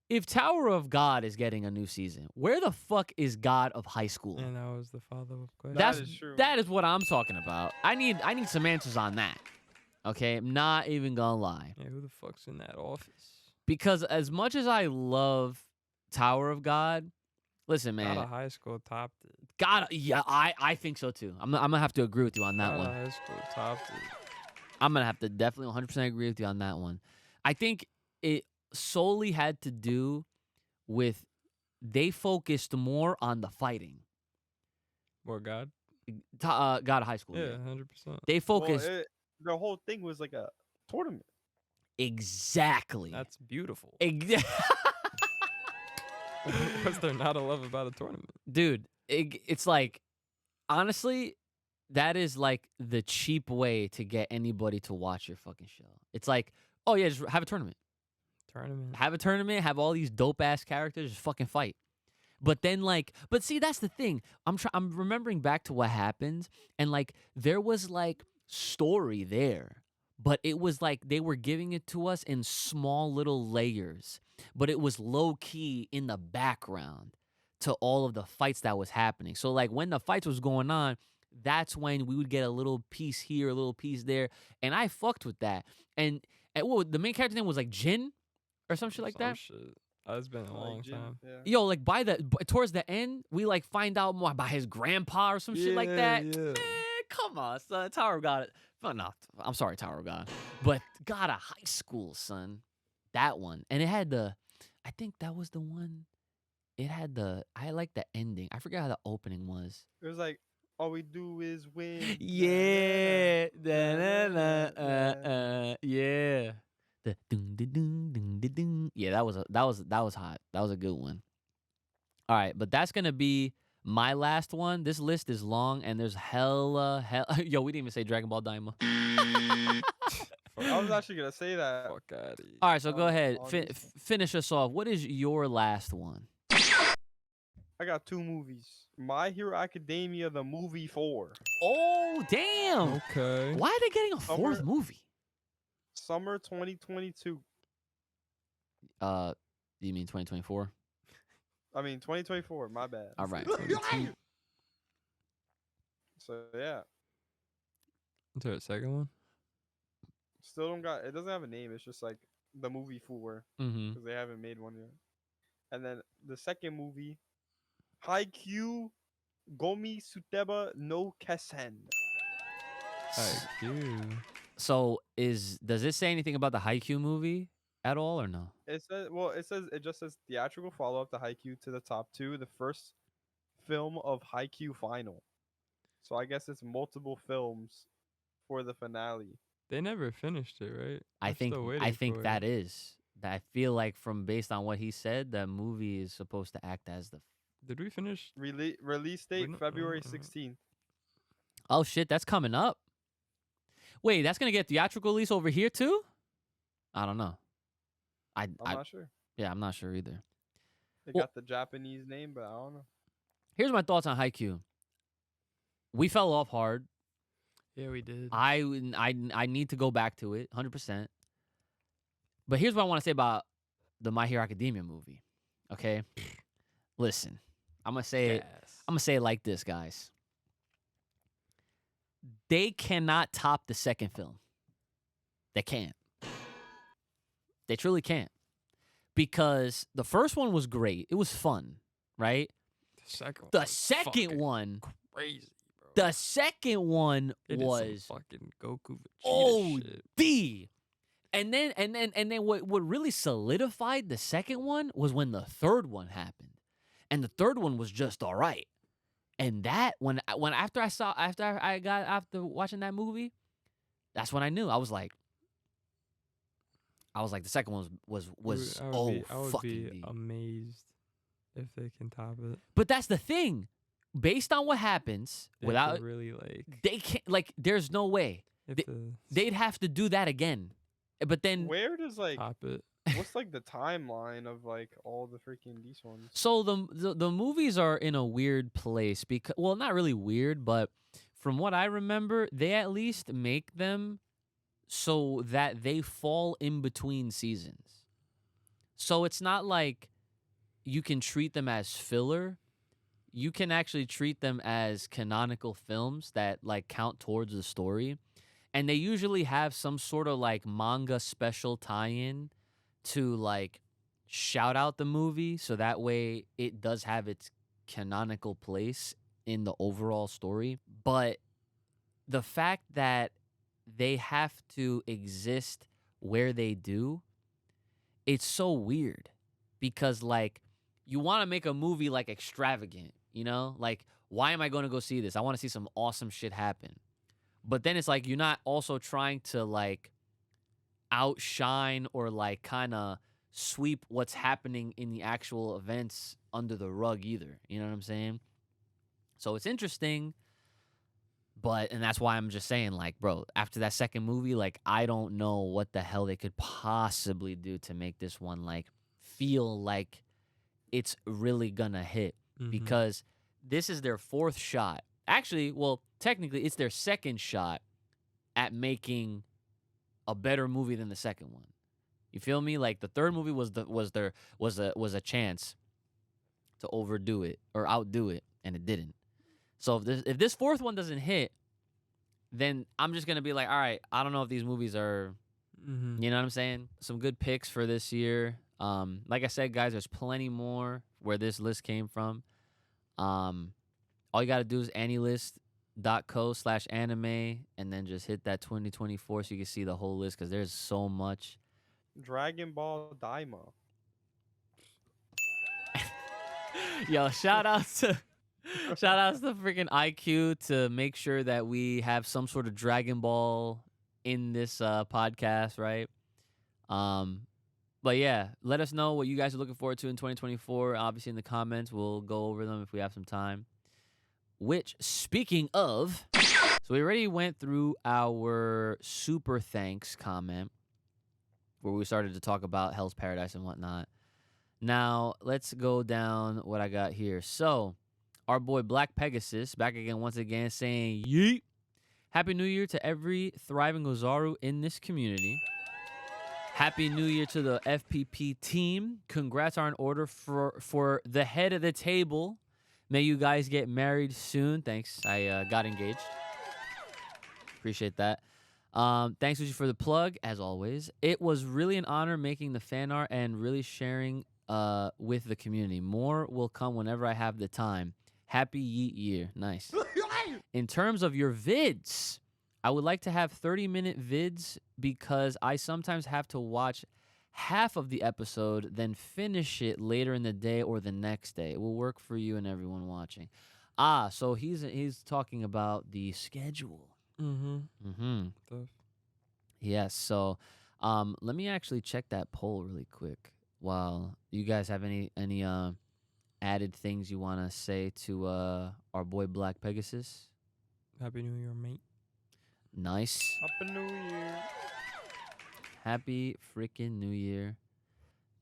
if Tower of God is getting a new season, where the fuck is God of High School? And that was the follow-up question. That is true. That is what I'm talking about. I need some answers on that. Okay, I'm not even gonna lie. Yeah, who the fuck's in that office? Because as much as I love Tower of God, listen, Out man, of high school topped it. God, yeah, I think so too. I'm gonna have to agree with you on that Out one. of high school topped it. I'm gonna have to definitely 100% agree with you on that one. I think it solely had to do with they focused more on the fighting. What, God? God of High School. Yeah, 100%. They focused The whole thing was like a tournament. exactly. That's beautiful. What's there not a love about a tournament? Dude, it's like, honestly, that is like the cheap way to get anybody to watch your fucking show. It's like, oh yeah, just have a tournament. Have a tournament, have all these dope ass characters, just fucking fight. But then but see, that's the thing. I'm remembering back to what happened, and like there was like story there, but it was like they were giving it to us in small little layers, but it was low key in the background to all of the fights that was happening. So like when the fights was going on, that's when we would get a little piece here, a little piece there, and I fucked with that. And what the main character name was like Jin or some shit like that. Shit. It's been a long time. Yeah. Yo, like towards the end, we like find out more about his grandpa or some shit like that. Yeah. Man, come on, son. Tower of God. Well, no, I'm sorry, Tower of God. But God of High School, son. That one. And it had I think that was the one. It had I like the ending. I forgot how the opening was. It was like, all we do is win. Yeah. Da-da-da-da. Yeah. The ding ding ding ding ding ding. Yeah, that was hot. That was a good one. All right, but that's gonna be my last one. This list is long, and there's hella. Yo, we didn't even say Dragon Ball Daima. I was actually gonna say that. Fuck out of here. All right, so go ahead, August. finish us off. What is your last one? I got two movies. My Hero Academia, the movie 4. Oh, damn! Okay. Why are they getting a fourth Summer- movie? Summer 2022. You mean 2024? I mean 2024. My bad. All right. So yeah, Is there a second one? still don't got. It doesn't have a name. It's just like the movie 4 Mm-hmm. because they haven't made one yet. And then the second movie, Haikyuu Gomi Suteba no Kesen. IQ. So does it say anything about the Haikyuu movie at all or no? It just says theatrical follow up to Haikyuu to the top 2, the first film of Haikyuu final. So I guess it's multiple films for the finale. They never finished it, right? I I'm think still waiting for that it. is. I feel like based on what he said, the movie is supposed to act as the. Did we finish? Release date not- February 16th. Oh shit, that's coming up. Wait, that's gonna get theatrical release over here too? I don't know. I'm not sure. Yeah, I'm not sure either. They Well- got the Japanese name, but I don't know. Here's my thoughts on Haikyuu. We fell off hard. Yeah, we did. I need to go back to it 100%. But here's what I want to say about the My Hero Academia movie. Okay? Listen. I'm going to say it like this, guys. They cannot top the second film. They can't. They truly can't. Because the first one was great. It was fun, right? The The second one, crazy, bro. the second one They did some was fucking Goku Vegeta shit. OD. And then what really solidified the second one was when the third one happened. And the third one was just all right. And that after watching that movie, that's when I knew. I was like the second one was I would fucking be D. amazed if they can top it. But that's the thing. Based on what happens, They without could really like they can't there's no way. if They'd have to do that again. But then Where does top it. what's the timeline of all the freaking these ones? so the movies are in a weird place because not really weird, but from what I remember, they at least make them so that they fall in between seasons. So it's not like you can treat them as filler. You can actually treat them as canonical films that count towards the story. And they usually have some sort of manga special tie-in to shout out the movie, so that way it does have its canonical place in the overall story. But the fact that they have to exist where they do, it's so weird because you want to make a movie extravagant, you know? Why am I going to go see this? I want to see some awesome shit happen. But then it's you're not also trying to outshine or kind of sweep what's happening in the actual events under the rug either. You know what I'm saying? So it's interesting, and that's why I'm just saying bro, after that second movie, I don't know what the hell they could possibly do to make this one feel like it's really gonna hit because this is their fourth shot. Actually, well, technically, it's their second shot at making a better movie than the second one. You feel me? The third movie was a chance to overdo it or outdo it, and it didn't. So if this fourth one doesn't hit, then I'm just gonna be all right, I don't know if these movies are, you know what I'm saying? Some good picks for this year. Like I said, guys, there's plenty more where this list came from. All you got to do is anilist.co/anime and then just hit that 2024 so you can see the whole list because there's so much. Dragon Ball Daima. Yo, shout outs to freaking IQ to make sure that we have some sort of Dragon Ball in this podcast, right? But yeah, let us know what you guys are looking forward to in 2024. Obviously in the comments, we'll go over them if we have some time. Which, speaking of, so we already went through our super thanks comment where we started to talk about Hell's Paradise and whatnot. Now, let's go down what I got here. So, our boy Black Pegasus back again once again saying, yeet. Happy New Year to every thriving Ozaru in this community. Happy New Year to the FPP team. Congrats are in order for the head of the table. May you guys get married soon. Thanks. I got engaged. Appreciate that. Thanks, Uchi, for the plug, as always. It was really an honor making the fan art and really sharing with the community. More will come whenever I have the time. Happy Yeet Year. Nice. In terms of your vids, I would like to have 30-minute vids because I sometimes have to watch half of the episode, then finish it later in the day or the next day. It will work for you and everyone watching. So he's talking about the schedule. Yes. So, let me actually check that poll really quick. While you guys have any added things you want to say to our boy Black Pegasus? Happy New Year, mate. Nice. Happy New Year. Happy freaking New Year.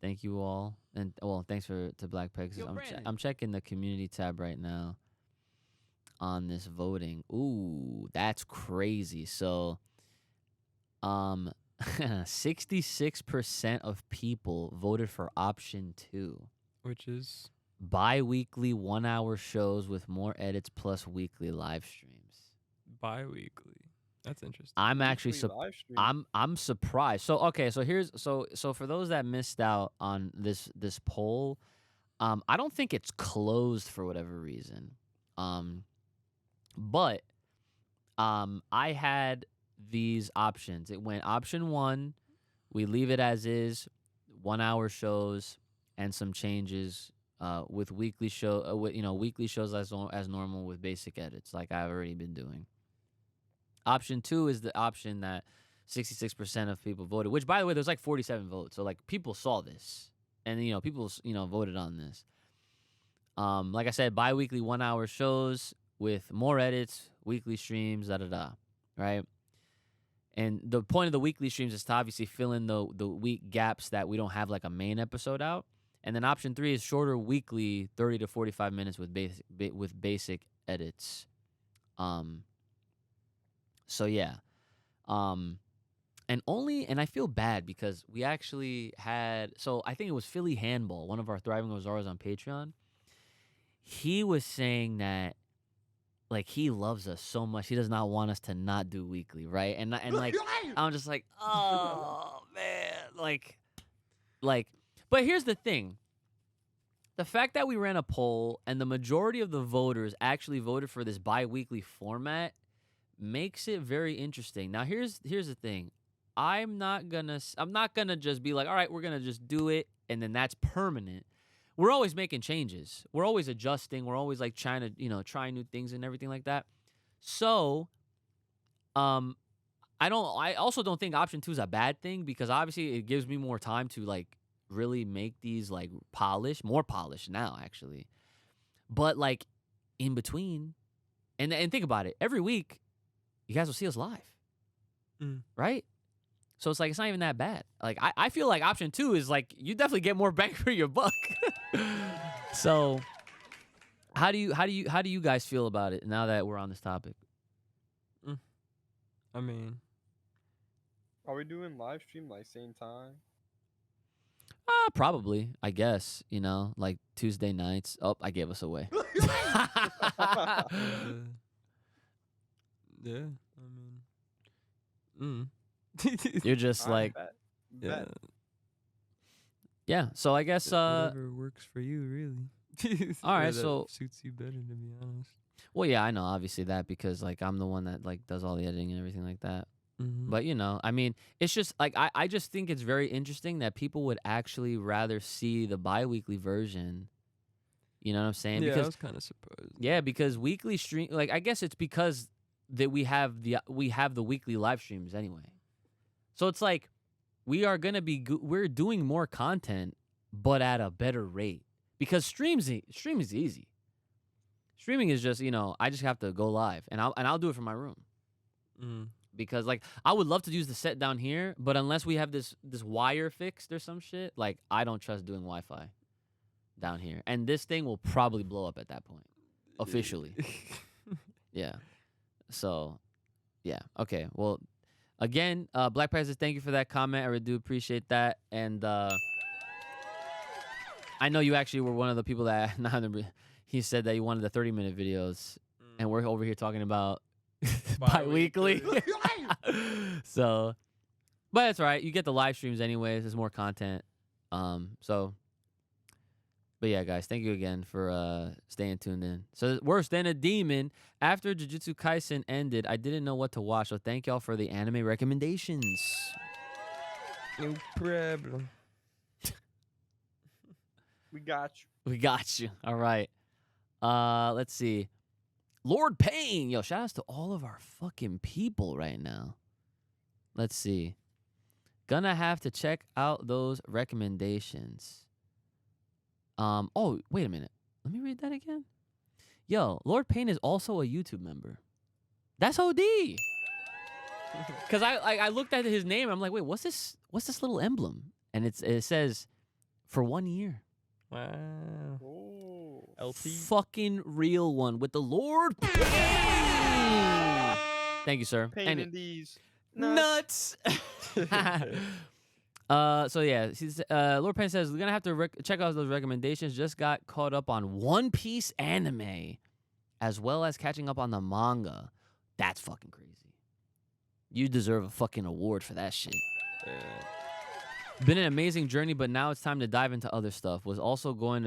Thank you all. And well, thanks to Black Pegasus. Yo, Brandon. I'm checking the community tab right now on this voting. Ooh, that's crazy. So 66% of people voted for option 2. Which is Bi-weekly 1-hour shows with more edits plus weekly live streams. bi-weekly. That's interesting. I'm actually Weekly live stream. I'm surprised. So okay, so here's so for those that missed out on this poll, I don't think it's closed for whatever reason. But I had these options. It went option 1, we leave it as is, 1-hour shows and some changes with weekly weekly shows as normal with basic edits like I've already been doing. Option 2 is the option that 66% of people voted, which, by the way, there's like 47 votes. So, like, people saw this. And, people, voted on this. Like I said, bi-weekly 1-hour shows with more edits, weekly streams, da-da-da, right? And the point of the weekly streams is to obviously fill in the week gaps that we don't have, like, a main episode out. And then option 3 is shorter weekly, 30 to 45 minutes with basic edits. So yeah, and I feel bad because we actually had, so I think it was Philly Handball, one of our Thriving Ozaras on Patreon. He was saying that, like, he loves us so much, he does not want us to not do weekly, right? And like, I'm just like, oh man, like, but here's the thing. The fact that we ran a poll and the majority of the voters actually voted for this bi-weekly format makes it very interesting. Now, here's the thing. I'm not gonna just be like, all right, we're gonna just do it and then that's permanent. We're always making changes. We're always adjusting. We're always like trying to, try new things and everything like that. So, I also don't think option 2 is a bad thing because obviously it gives me more time to like really make these like more polished now actually. But like in between, and think about it, every week you guys will see us live, right? So it's like it's not even that bad. Like I feel like option 2 is like you definitely get more bang for your buck. So how do you guys feel about it now that we're on this topic? I mean, Are we doing live stream like same time? Probably, I guess, like Tuesday nights. Oh, I gave us away. yeah. I mean, You're just like, Bet. yeah. So I guess, whatever works for you, really. all right, That so suits you better, to be honest. well, yeah, I know, obviously that because like I'm the one that like does all the editing and everything like that. Mm-hmm. But I mean, it's just like I just think it's very interesting that people would actually rather see the bi-weekly version. You know what I'm saying? Yeah, because I was kind of surprised. yeah, because weekly stream, like I guess it's because that we have the weekly live streams anyway. So it's like we are gonna be we're doing more content, but at a better rate because stream is easy. Streaming is just I just have to go live and I'll do it from my room. Because like I would love to use the set down here, but unless we have this wire fixed or some shit, like I don't trust doing Wi-Fi down here. And this thing will probably blow up at that point. Officially. Yeah. So, yeah. Okay. Well, again, Black Prices, thank you for that comment. I really do appreciate that. And I know you actually were one of the people that he said that he wanted the 30-minute videos, and we're over here talking about bi-weekly. So, but that's all right. You get the live streams anyways. There's more content. So, but yeah, guys, thank you again for staying tuned in. So, Worse Than a Demon. After Jujutsu Kaisen ended, I didn't know what to watch. So, thank y'all for the anime recommendations. No problem. We got you. We got you. All right. Let's see. Lord Payne. Yo, shout outs to all of our fucking people right now. Let's see. Gonna have to check out those recommendations. Oh, wait a minute. Let me read that again. Yo, Lord Payne is also a YouTube member. That's OD. Because I looked at his name. And I'm like, wait, what's this little emblem? And it says for 1 year. Wow. Oh. LT. Fucking real one with the Lord Pain. Thank you, sir. Pain And in these nuts. So yeah, Lord Pain says we're gonna have to check out those recommendations. Just got caught up on One Piece anime, as well as catching up on the manga. That's fucking crazy. You deserve a fucking award for that shit. Yeah. Been an amazing journey, but now it's time to dive into other stuff. Was also going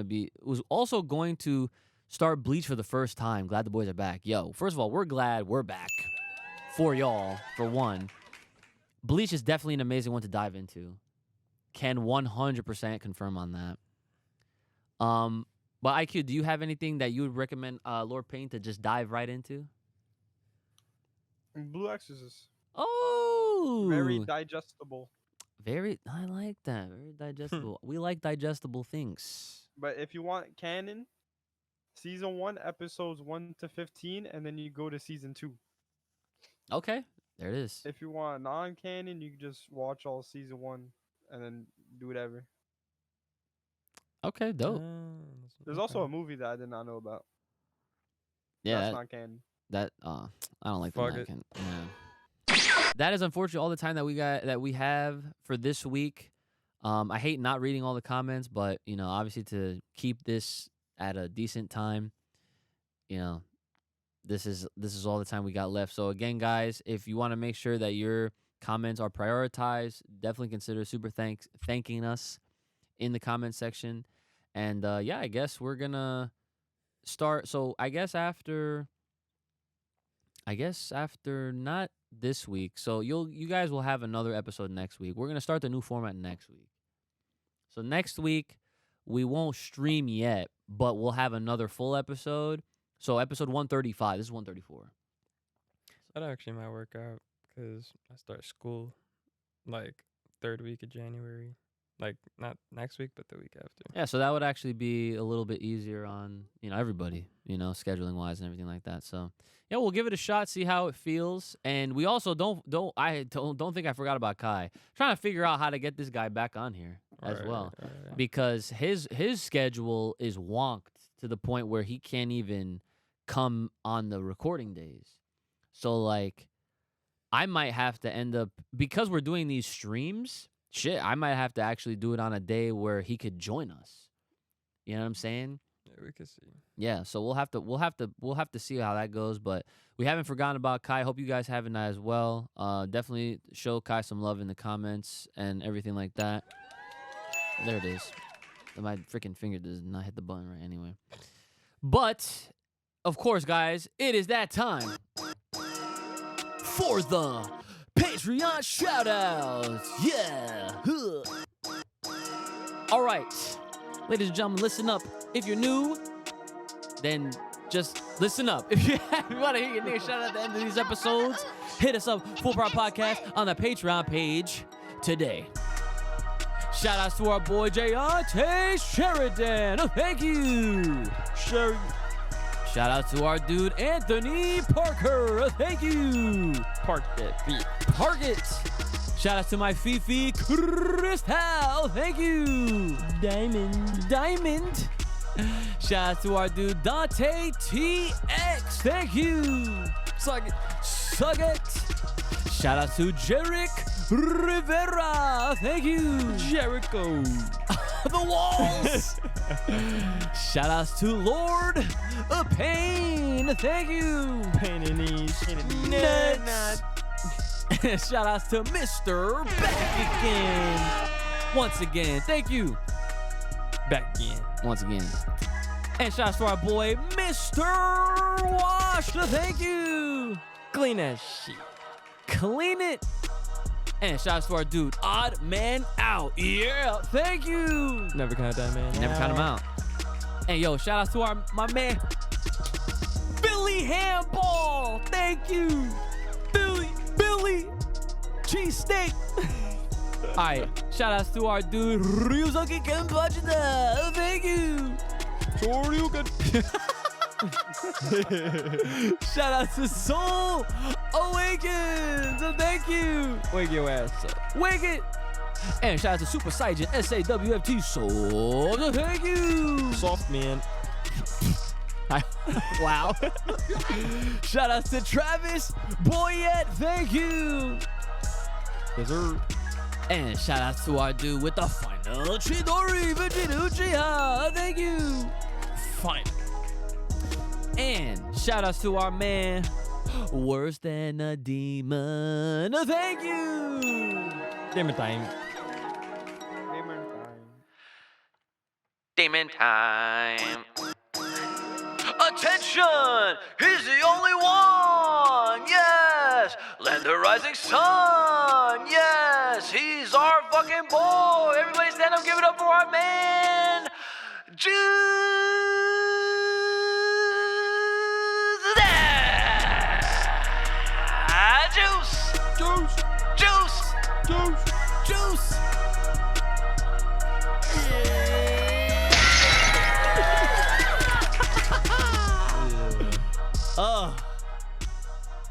to start Bleach for the first time. Glad the boys are back. Yo, first of all, we're glad we're back for y'all. For one, Bleach is definitely an amazing one to dive into. Can 100% confirm on that. But IQ, do you have anything that you would recommend Lord Pain to just dive right into? Blue Exorcist. Oh, Very digestible. I like that. Very digestible. We like digestible things. But if you want canon, season 1, episodes 1 to 15, and then you go to season 2. Okay, there it is. If you want non-canon, you can just watch all season 1 and then do whatever. Okay, dope. There's also a movie that I did not know about. Yeah, That's not canon. I don't like Fuck the it. non-canon. Yeah. That is unfortunately all the time that we have for this week. I hate not reading all the comments, but obviously to keep this at a decent time, this is all the time we got left. So again, guys, if you want to make sure that your comments are prioritized, definitely consider super thanking us in the comment section. And yeah, I guess we're gonna start. So I guess after not this week. So you guys will have another episode next week. We're gonna start the new format next week. So next week we won't stream yet, but we'll have another full episode. So episode 135. This is 134. That actually might work out because I start school like 3rd week of January. Like not next week, but the week after. Yeah, so that would actually be a little bit easier on everybody, scheduling wise and everything like that. So yeah, we'll give it a shot, see how it feels. And we also don't think I forgot about Kai. Trying to figure out how to get this guy back on here as well. Right. Because his schedule is wonked to the point where he can't even come on the recording days. So like I might have to end up, because we're doing these streams, I might have to actually do it on a day where he could join us. You know what I'm saying? Yeah, we can see. Yeah, so we'll have to see how that goes, but we haven't forgotten about Kai. Hope you guys haven't as well. Definitely show Kai some love in the comments and everything like that. There it is. My freaking finger does not hit the button right anyway. But of course, guys, it is that time for the Patreon shoutouts. Yeah. All right. Ladies and gentlemen, listen up. If you're new, then just listen up. If you want to hear your name shout out at the end of these episodes, hit us up, Full Power Podcast, on the Patreon page today. Shout outs to our boy Jayante Sheridan. Oh, thank you. Shout out to our dude Anthony Parker. Oh, thank you. Park that beat. Park it. Shout out to my Fifi Crystal. Thank you. Diamond. Shout out to our dude Dante TX. Thank you. Suck it. Shout out to Jerick Rivera. Thank you. Jericho. The walls. Shout outs to Lord of Pain. Thank you. Pain in knees. Nuts. Shout outs to Mr. Back again. Once again. Thank you. Back again. Once again. And shout outs to our boy Mr. Wash. Thank you. Clean that shit. Clean it. And shout outs to our dude Odd Man Out. Yeah. Thank you. Never count that man. Never count him out. And yo, shout outs to my man Billy Handball. Thank you. Billy Cheesesteak. Alright, shout outs to our dude Ryuzuki Kenpachida. Thank you. Shout out to Soul Awakens. Thank you. Wake your ass up. Wake it. And shout out to Super Saiyan SAWFT Soul. Thank you. Soft man. Wow. Shout out to Travis Boyette. Thank you. Yes, sir. And shout out to our dude with the final Chidori Vegeta Uchiha. Thank you. Fine. And shout outs to our man, Worse Than a Demon. Thank you. Damn it, time. Demon time. Attention! He's the only one! Yes! Land the rising sun! Yes! He's our fucking boy! Everybody stand up, give it up for our man! Juice! Juice! Juice! Juice! Juice!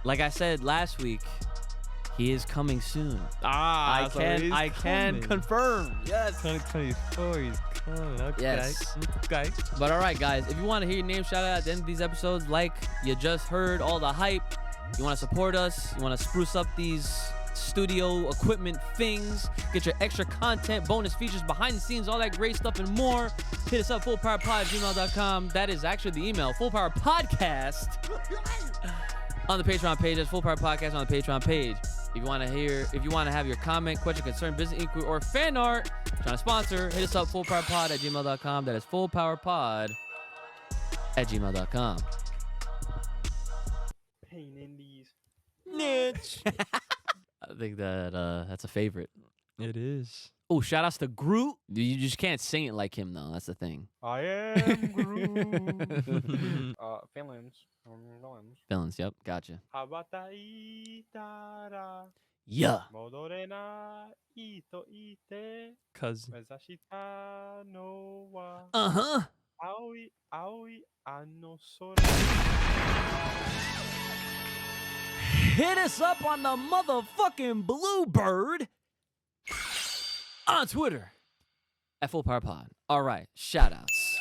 Like I said last week, he is coming soon. I can confirm. Yes. 2024, he's coming. Okay. Yes. Okay. But all right, guys, if you want to hear your name shouted out at the end of these episodes, like you just heard all the hype, you want to support us, you want to spruce up these studio equipment things, get your extra content, bonus features, behind the scenes, all that great stuff and more, hit us up, fullpowerpod@gmail.com. That is actually the email, fullpowerpodcast on the Patreon page. That's Full Power Podcast on the Patreon page. If you want to have your comment, question, concern, business inquiry, or fan art, trying to sponsor, hit us up, fullpowerpod@gmail.com. That is fullpowerpod@gmail.com. Pain in these. Niche. I think that that's a favorite. It is. Oh, shout outs to Groot. You just can't sing it like him, though. That's the thing. I am Groot. Feelings. Villains, yep, gotcha. Habatai tara. Yeah. Modorena ito ite. Cuz. Mezashita no wa. Uh-huh. Aoi aoi ano sora. Hit us up on the motherfucking Bluebird on Twitter at Full Power Pod. All right, shout outs.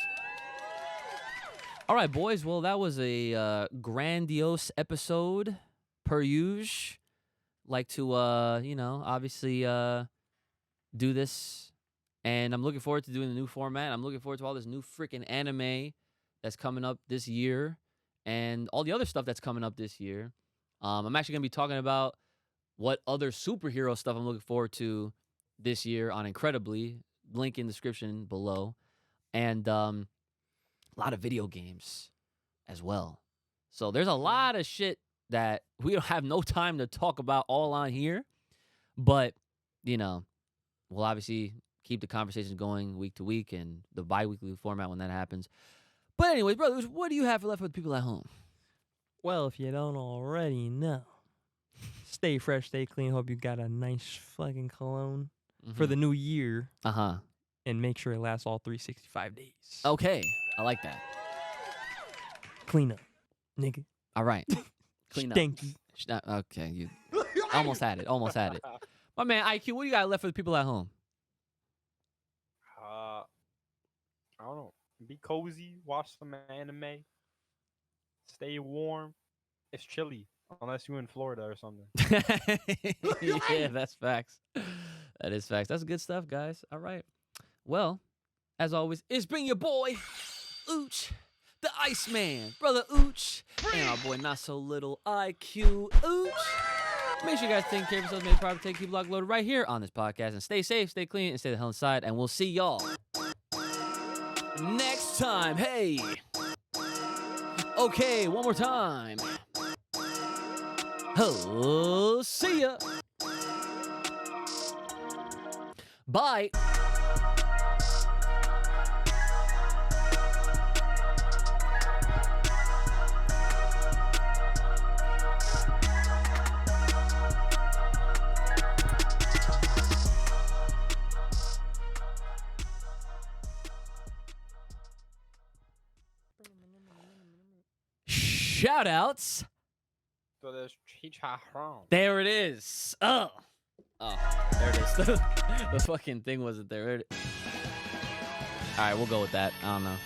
All right, boys. Well, that was a grandiose episode, per usual. Like to, obviously do this. And I'm looking forward to doing the new format. I'm looking forward to all this new freaking anime that's coming up this year and all the other stuff that's coming up this year. I'm actually going to be talking about what other superhero stuff I'm looking forward to this year on Incredibly. Link in the description below. And a lot of video games as well. So there's a lot of shit that we don't have no time to talk about all on here. But, we'll obviously keep the conversations going week to week and the bi-weekly format when that happens. But anyways, brothers, what do you have left for the people at home? Well, if you don't already know, stay fresh, stay clean. Hope you got a nice fucking cologne for the new year. Uh-huh. And make sure it lasts all 365 days. Okay. I like that. Clean up, nigga. All right. Clean up. Stinky. Okay, you almost had it. My man, IQ, what do you got left for the people at home? I don't know. Be cozy. Watch some anime. Stay warm. It's chilly unless you're in Florida or something. Yeah, that's facts. That is facts. That's good stuff, guys. All right. Well, as always, it's been your boy, Ooch, the Iceman, Brother Ooch, and our boy Not So Little IQ Ooch. Make sure you guys take care of yourselves, make proper, take keep locked loaded right here on this podcast, and stay safe, stay clean, and stay the hell inside. And we'll see y'all next time. Hey. Okay, one more time. Oh, see ya. Bye. shoutouts. So there's chicharrón. There it is. Oh, there it is. The fucking thing wasn't there. All right, we'll go with that. I don't know.